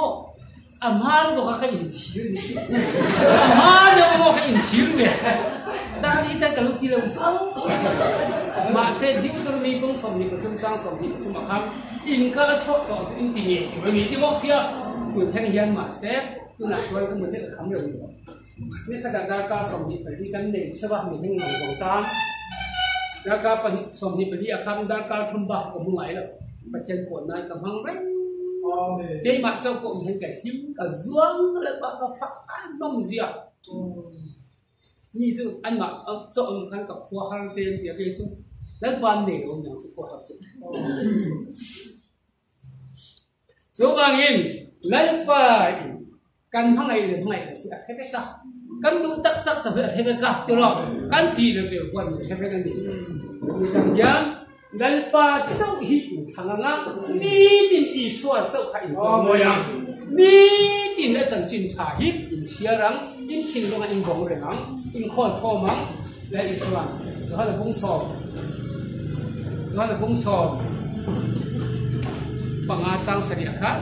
อามาร์ตัวเขาอินชิลนี่อามาร์เนี่ยเขาอินชิลเนี่ยดังนี้แต่กับลูกที่เราซ้ำมาเสร็จที่ตัวมีปุ่งสมนี่ก็ทุ่มสร้างสมนี่ทุ่มมาครับอินก็ชอบต่อสิ่งที่เนี่ยมันมีที่บอกเสียคุณแทงยันมาเสร็จคุณน่าช่วยก็เหมือนที่เราทำเรื่องนี้นี่ขนาดการสมนี่ไปที่กันเองใช่ป่ะมีทั้งหมดของตามแล้วก็สมนี่ไปที่อาคารด้านการทุ่มบากับมึงไหนล่ะประเทศปวดนายกับมังเร่งcái mặt trong cũng thấy cái hiếm cả dương lại bạn nó phát ăn đông gì à như chứ anh mà chọn khăn cặp hoa hàng tiền thì cái số lấy ban để ông nhau chụp hoa chỗ vàng in lấy phải căn thằng này được thằng này thì hết cái cả căn tu tắc tắc thì hết cái cả cho nó căn chỉ được tiểu quân hết cái này chẳng gian lấy phải sau khi thằng ngã ní tin Israel sau khai trong môi trường ní tin đã chẳng chinh trả hít in chia răng in chinh luôn in vòng rồi nắng in khôn khô mắng lấy Israel rồi là bung sòm bằng ngã trang sari khác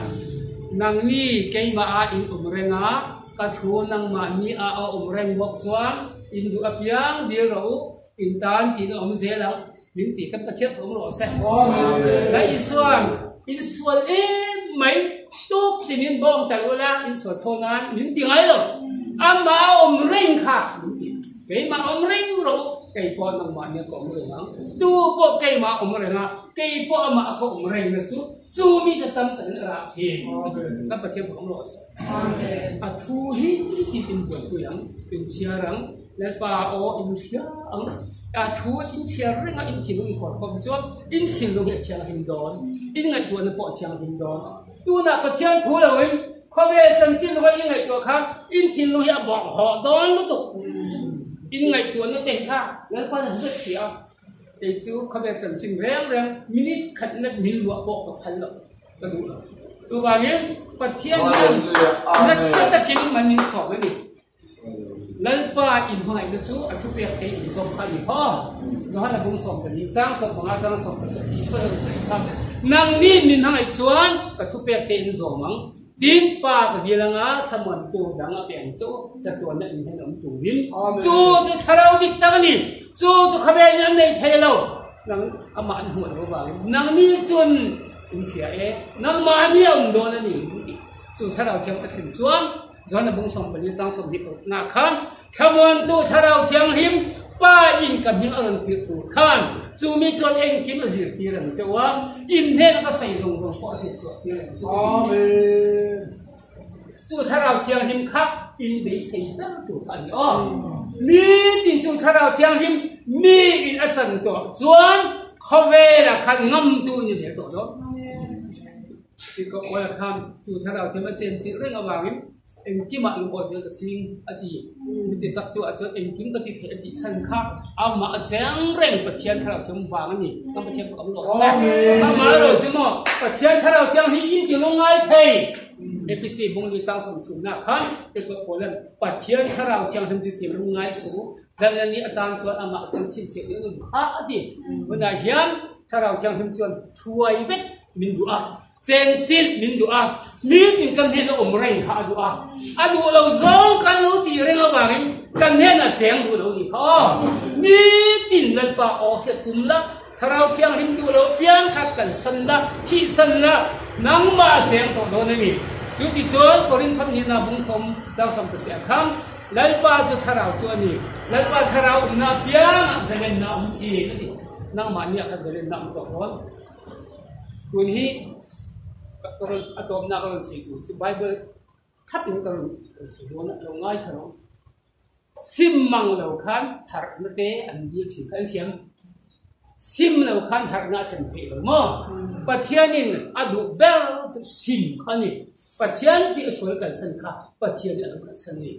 nang ni cái mà in renga cả thu nang mà ni reng bọc choang in du apiang dia rau in tan tin dễ lắm những tỷ các thiết lộ sẽ lấy Israel mấy tốt thì những bom tại là Israel thôn an những tiếng ấy rồi mà reng khác cái mà reng rồi cây po nang mà ni ko reng tu po cây mà reng cây po mà ko reng là chú miจะตั้งแต่ระดับที่นับประเทศของเราทูหิที่เป็นบทตัวอย่างเป็นเชียรังและป่าโออินเชียงทูอินเชียรังอินทิลงก่อนความจบอินทิลงเชียงหินดอนอินไงตัวนั้นปอดเชียงหินดอนตัวนับประเทศทูเลยข้อเวจังจินว่าอินไงตัวข้าอินทิลงอย่าบอกหอดอนก็ตกอินไงตัวนั้นเตะข้าแล้วก็จะเสียไอ้จูเขาเป็นจังจริงแรงมินิขัดนักมิลวัวบอกกับพันหรอกก็ดูแล้วตัวบางอย่างประเทศนั้นนักเศรษฐกิจมันมีสอบไหมนี่แล้วป้าอินของไอ้จูอันทุกอย่างไอ้อินสมพันธ์พ่อจะให้เราบุญสมกันนี่จ้างสมบังอาจ้างสมกันสิส่วนสิ่งทำนั่งนี่มินทั้งไอ้จวนกับทุกอย่างไอ้อินสมมังดินป้ากับดีละงาทำมันตัวดังอ่ะเป็นจูจะตัวนั้นอินให้เราตัวดินจูจะทาราดิกตากันนี่จูเขาเป็นยังไงเทเรานังอามาหัวเราบ้างนังนี่จนอินเสียนังมามีองค์โดนนี่จูถ้าเราเที่ยงไปถึงจวนนั้นบุญสมบัติจ้างสมบัตินาขันขมวนตัวถ้าเราเที่ยงหิมป้าอินกับหิมอรันติตัวขันจูมีจวนเองกินมาสิตีเรื่องเจ้าว่าอินเทนก็ใส่ทรงพอที่สุดตีเรื่องจูจูถ้าเราเที่ยงหิมคับอินได้ใส่ตั้งตัวกันอ๋อนี่จริงจูถ้าเราเที่ยงหิมมีอินอาจารย์ตัวจวนเขาเวลาขันงำตัวนี่เสียตัวเนาะที่ก็ว่าคำจูถ้าเราเที่ยงมาเจนจิเรื่องอะไรเอ็งกิมอันก็เยอะกับทิ้งอดีตที่จับตัวอาจจะเอ็งกิมก็ติดอดีตฉันข้าเอามาแจ้งเร่งประเทศถ้าเราเที่ยงวางนี่ต้องประเทศของเราแซ่บถ้ามาเราจะมั่วประเทศถ้าเราเที่ยงให้อินกิลงง่ายเทAPC บุ้งวิจังสมทุนนะครับเป็นตัวคนนั้นประเทศถ้าเราเที่ยงทำจิตติลงง่ายสูงดังนั้นอาจารย์ชวนอามาจังชินเสียงนี่อดีตวันนั้นเฮียนถ้าเราเที่ยงทำจวนถวยเบ็ดมินดูอ่ะเจนจินมินดูอ่ะนี่ถึงกันเห็นเราอมเร่งข้าดูอ่ะดูเราจ้องกันเราตีเร่งเราบ้างกันเห็นอ่ะเสียงดูเราดีพ่อนี่ตินนั่นป่าออกเสียตุ้มละถ้าเราเที่ยงหิมดูเราเพียงขัดกันสันละที่สันละนั่งมาเสียงตัวโดนนี่จุดที่ชวนคนทำนี่นาบุญทมเจ้าสมเสียคำแล้วป้าจะถ้าเราจวนนี่แล้วป้าถ้าเราหน้าเพียงจะเล่นน้ำทีนี่นั่งมาเนี่ยก็จะเล่นน้ำตัวร้อนตัวนี้ก็เราอะตอมนักเราสิ่งที่ไบเบิลทับอยู่กับเราสิ่งนั้นเราง่ายเท่านั้นซิมมังเราขันหาร์นเตอันดีสิ่งขันเสียงซิมเราขันหาร์นาเต็มที่เลยมั้งปัจจัยนี้อะดูเบลซิมขันนี่ปัจจัยที่สวยกันสันข้าปัจจัยนี้เรากันสันนี่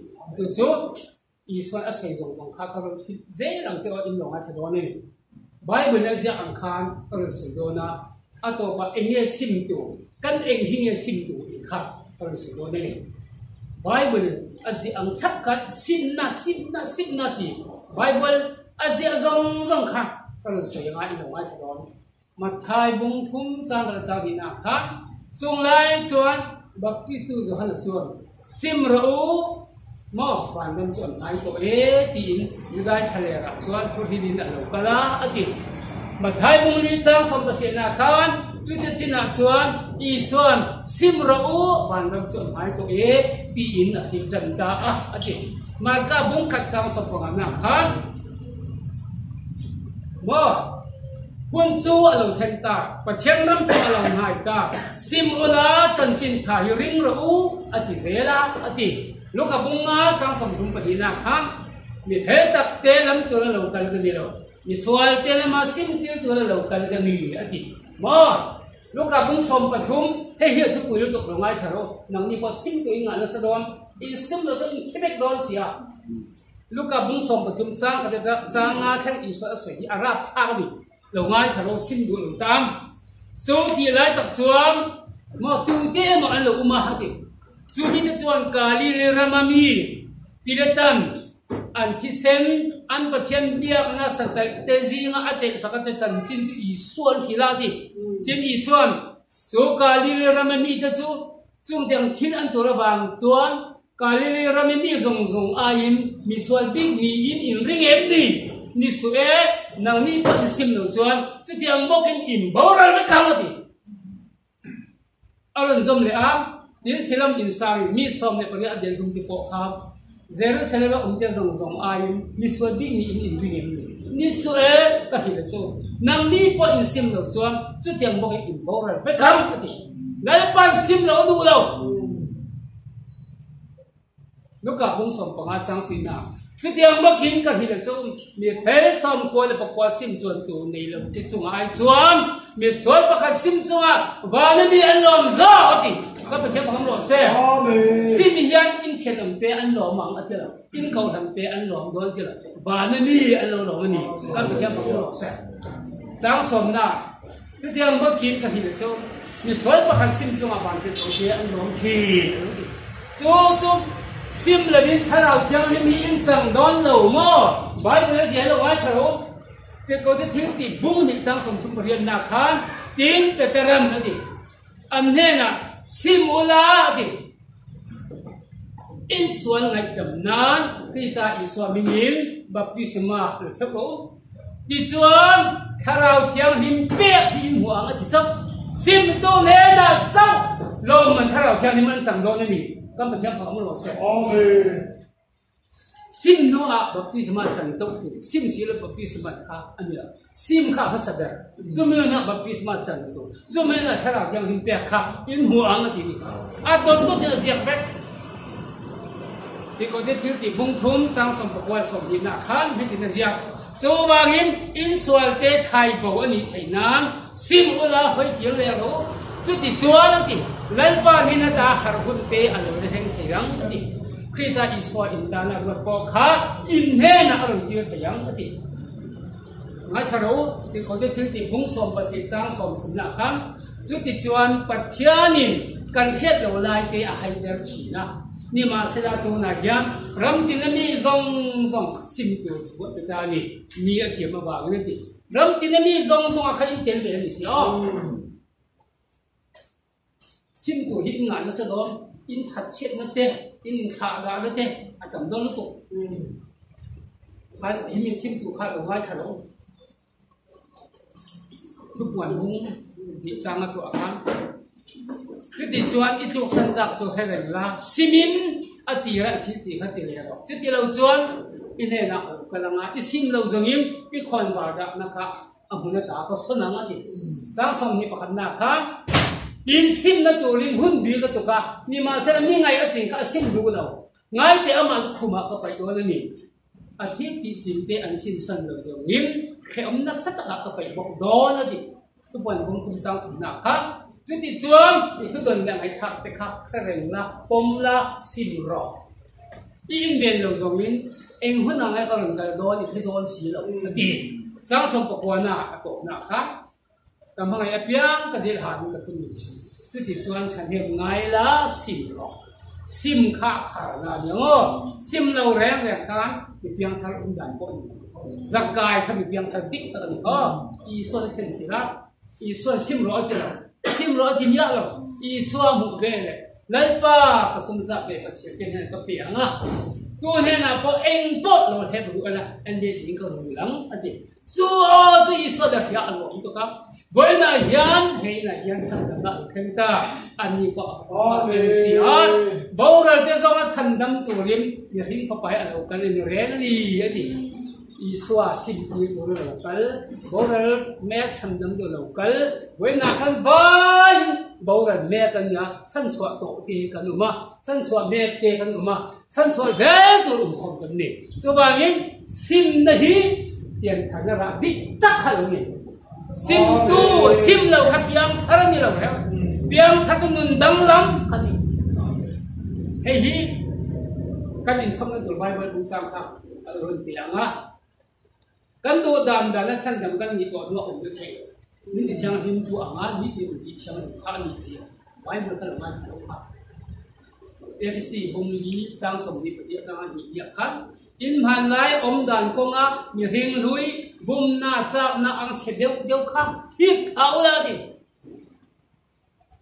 จู่ๆอีส่วนอาศัยตรงข้าก็เราคิดเจ้าหลังจากอินลงมาที่โดนนี่ไบเบิลเนี่ยอังคารก็เราสิ่งโดนนะอะตัวว่าเอ็งเนี่ยซิมตัวกันเองที่เนี่ยสิ่งตัวอีกครับก็เลยสิ่งนี้ไบเบิลอาจจะอังคับกันสิบนาทีไบเบิลอาจจะจงค่ะก็เลยสิ่งง่ายหน่อยที่ร้อนมาทายบุญทุ่มจานเราจะดีนะครับจงไล่ชวนบักที่ตัวจะหันชวนซิมรู้มอบฝันกันชวนไอ้ตัวตีนจะได้ทะเลรักชวนทุกที่ดินเราก็ละอดีตมาทายบุญนี้จ้างสมบัตินะครับจุดที่น่าชวนอีส่วนซิมรู้วันเราจนหายตัวปีอินอธิจันดาอดีมาจ้าบุญขัดจังสมบัตินะครับว่าคุณจูอารมณ์เทนตาประเทศน้ำตัวอารมณ์หายตาซิมอุลาจันจินทายริงรู้อดีเวลาอดีลูกกับบุญมาจังสมทุมปฏินะครับมีเทตักเตลัมตัวเรากันกันดีเรามีสวาลเตลมาซิมเตลตัวเรากันกันดีอดีมา lúc cả bung sôm bật thum hay hiện thức bùi tục đồng ai thở nắng đi qua sim tụi ngã nó sẽ đón in sim là tôi in chế đón xí à lúc cả bung sôm bật thum trang cái trang ngã thang in sợi sợi Arab thang đi đồng ai thở sim đuổi đồng tam số thì lại tập xuống mà tu tế mà anh lục mà hạt chú mình đã chọn cả li ramami tiretan antisem an pathian biak na satai te zinga ate sakate chan chin chu isuan thila ti tin isuan so ka li ramami ta chu chung teng thin an tora bang chuan ka li ramami zong zong ain mi suan big mi in ring em ni su e nang ni pa sim no chuan chu tiang bokin im boral me kam ti aron zom le a din silam insang mi som ne pari adel dum ti po kha Jerusalem umte zong zong ayin mi so bi ni in ring ni so e ka hi le so nang ni po in sim lo chuan chu tiang bo in boral pe kam ti ngai pan sim lo du lo no ka bung som pa nga chang sin na chu tiang bo kin ka hi le so mi phe som ko le pa kwa sim chuan tu nei lo ti chung ai chuan mi so pa ka sim chuan wa na mi an lom zo ti các bạn thấy không lọt xe, xin hiền in thiệt làm pe ăn lỏm măng ăn là in cầu làm pe ăn lỏm đó là và nên đi ăn lỏm lỏm này các bạn thấy không lọt xe, giáo sớm na, cái tiếng bất kín cái gì đó, mình soi bắt hành xin cho mà bạn cái tổ ăn lỏm thì, cho xin là mình thay đầu tiếng mình in chẳng đón lẩu mò, bài bây giờ là bài thấu, cái câu cái tiếng thì bung thì giáo sớm chúng ta na khan tiếng về cái rầm này, anh thế nào simula di in suan ngai tam nan kita iswa mingil baptisma le thako di chuan kharau thiam him pe him huang a ti chok sim to ne na chok lo man kharau thiam him an chang do ni kam thiam phang lo se amen sim no a baptisma chang to tu sim si le baptisma kha anila sim kha hasada zumi na baptisma chang to zumi na thara yang him pe kha in huang ati ni a don to de ziak bek ti ko de thil ti bung thum chang som pokwa som ni na khan bi ti na ziak zo wang him in swal te thai bo ani thainan sim ula hoi kiang le ro chu ti chuan ati lai pa ni na ta har hun te alo de heng thirang ati kita iswa intana ko kha in he na aro ti thayang ati ngai tharo ti ko te thil ti bung som pa si chang som thum na kham chu ti chuan pathianin kan khet lo lai te a hai der thina ni ma se la tu na hiam ram ti na mi zong zong sim tu wa ta ta ni a ti ma ba ni ti ram ti na mi zong zong a khai tel le ni si o sim tu hi nga na se do in thật chết nó tê in khả đã nó tê à cầm đó nó tụ phải mình xin tụ khả của vai thằng đóทุกวันมุ่งดีจังนะตัวกันจุดที่ชวนที่ถูกสันดักชวนให้เรื่องละซิมินอติระที่ตีขัดตีเลยหรอกจุดที่เราชวนอินเนนะกำลังอ่ะอิสิมเราจงยิมอิคอนบาร์ดนะคะอันนั้นตาก็สนองอ่ะดิจ้างสมนิปขันนะคะดินซิมนั่นตัวลิงหุ่นบีก็ตัวกะนี่มาเสร็จมีไงก็จริงก็ซิมดูเราไงแต่เอามาคุมก็ไปตัวนั่นนี่อาทิตย์ที่จริงแต่อันซิมสันเราจะยิ้มแค่อมนัสตะก็ไปบอกดอนั่นดิทุกวันผมทุ่มจ้างถึงหนักฮะจุดที่จวงที่ทุกคนยังไงทักไปคักแรงละปมละซิมรออินเดียนเราจะยิ้มเองหุ่นอะไรก็เรื่องการดอนี่ให้โดนสีเราดีจ้างสมปกวนาตัวหนักฮะแต่บางอย่างเพียงก็จะหาดูกระตุ้นอยู่จุดที่ชวนฉันเห็นไงละซิมหรอกซิมข้าขาดนะอย่างงี้ซิมเราแรงแรงกันมีเพียงทางอุ่นดันก็อยู่จักกายถ้ามีเพียงทางติ๊กตันก็อีส่วนเช่นสิละอีส่วนซิมร้อยกิโลซิมร้อยกิโลละอีส่วนหมู่เบลเลยแล้วป้าก็สมศักดิ์เป็นเชี่ยวชาญก็เปียงอ่ะตัวเห็นนะพอเองปุ๊บเราเทปรู้กันละอันเดียวถึงก็รู้หลังอันเดียวจู่อีส่วนเดียวอันหลงตัวครับบ่อยนะยันเฮ้ยนะยันฉันดำนะเข่งตาอันนี้ก็เป็นเสียบ่าวเราจะต้องฉันดำตัวริมอย่าทิ้งเข้าไปอันเรากันเลยเรื่องนี้อันนี้อีสวาสิบปีตัวเรากันบ่าวเราแม่ฉันดำตัวเรากันบ่อยนะกันบ่อยบ่าวเราแม่กันนะฉันสวดโตตีกันหรือมาฉันสวดแม่เตะกันหรือมาฉันสวดเจ้าตัวเราคนกันนี่จะว่าไงซิมนะฮีเตียนทางระบิดตักขันนี่ซิมตู้ซิมเราขัดยังทาร์นี่เรา rồi biang thắt nun đắng lắm cái hay hi cái in thông nó từ Bible cũng sang khác ở hơn tiếng á cái đồ đàn là sẵn sàng cái gì đó nó không được thấy những cái trang hình của anh á những cái trang khác như gì Bible cái là mai không khác FC bông lý trang sòng đi bây giờ trang gì vậy khác in hành lại ông đàn công á như hình núi bùm na chạm na ăn sẽ đều khác hít tháo ra đi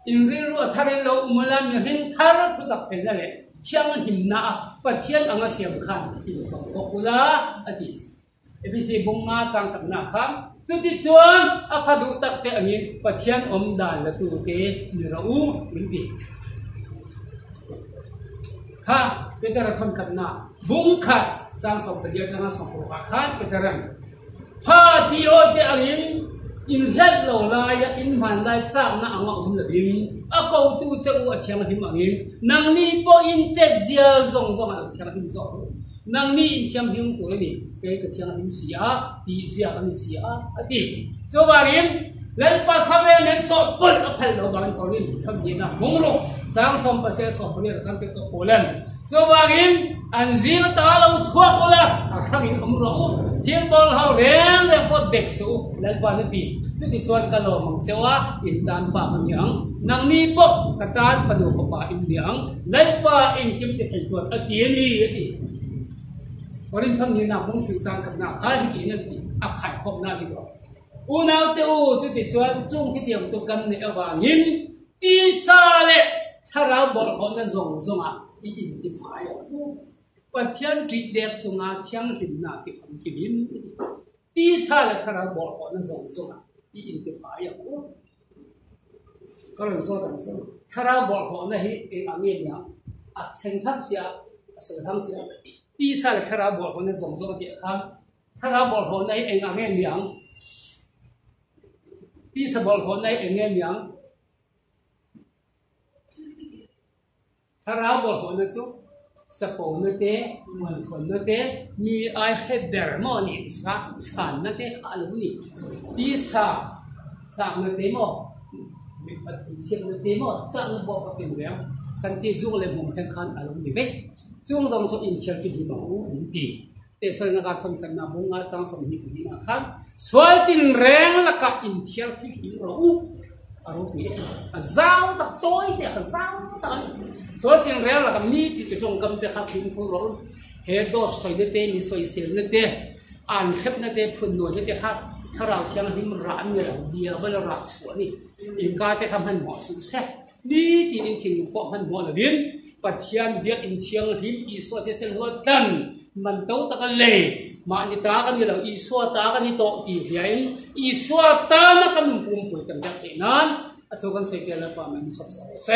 in riêng rồi thay lâu mà làm như hình thay rồi thu tập phải là lệ trang hình na và thiên ăn ở xem khăn in sòng có là ở đi FC bông na trang tập na khác chút đi chuan áp phá đủ tập thế anh em và thiên ông đàn là tụ cái như là mình đi ha bây giờ là thân cận na bung khát trang sòng bây giờ trang sòng của khát bây giờ rằng pha tiêu thế anh em in hết lâu lại in hoàn lại chạm na anh là in à câu tu châu ở thiên hình anh em năng ni po in chết giờ rong rong ở thiên hình rong năng ni in thiên hình tuổi này cái thiên hình xia thì xia anh xia thì cho bà em lấy ba khám em nên chọn bớt ở phải lâu bằng con đi thằng gì nào mông lung trang sòng bây giờ sòng bây giờ thằng cái cổ lên cho bà em anh riêng ta lâu xóa cô là thằng em không rõ thiên bol hậu đen để có đẹp số lấy ba nó đi chứ thì chọn cái lò măng châu á in tan phá bằng nhang năng ni po cái tan phá đồ phá in nhang lấy ba in kiếm cái thành chọn ở tiền đi thì có nên thằng gì nào cũng sự trang cập nào khá thì kỹ nên áp khải không nào đi được u nào tiêu chứ thì chọn chung cái tiền cho cần này và nhìn đi xa lệ thà ra bỏ con cái rồng à đi in thì phải và thiên trị đẹp chung à thiên hình nào thì không kịp in đi xa lệ thà ra bỏ con cái rồng à đi in thì phải có lần sau đằng sau thà ra bỏ con này cái anh em nhá à thành tháp xia sự thăng xia đi xa lệ thà ra bỏ con cái rồng thì khác thà ra bỏ con này anh em nhá đi xa bỏ con này anh em nhá thà ra bỏ con này chú sắp bỏ nó thế mình còn nó thế mi ai hết đẹp mà nhỉ sản nó thế khá lắm nhỉ đi xa chạm nó thế mà mình bắt xem nó thế mà chạm nó bỏ vào tiền béo cần thì dùng lại một thanh khăn ở lông đi vậy dùng dòng số in chơi cái gì mà cũng đi để sau này các thông tin nào cũng ngã trang sòng như thế nào khác xoay tiền rèn là các in chơi phi hình rồi ở đâu vậy giao tập tối thì giao tập số tiền rèn là cầm ni thì trong cầm tiền khác hình cũng rồi hết đó xoay để té mi xoay xel để té ăn khép để té phun nồi để té khácถ้าเราเที่ยงที่มันร้านเงินเดียวเวลารักสวนนี่อินกาจะทำให้หมอสุดแซ่นี่ที่อินทิ้งปอมันหมอละเดียนปัจจัยเดียอินเชียงที่อีสวดที่เส้นหัวตันมันโตตะกันเลยมาอันนี้ตากันอยู่แล้วอีสวดตากันนี่โตตีเพียงอีสวดตามากันปุ่มปุ่ยกันจากที่นั้นทุกคนเสียเกล้าป่ามันสดใส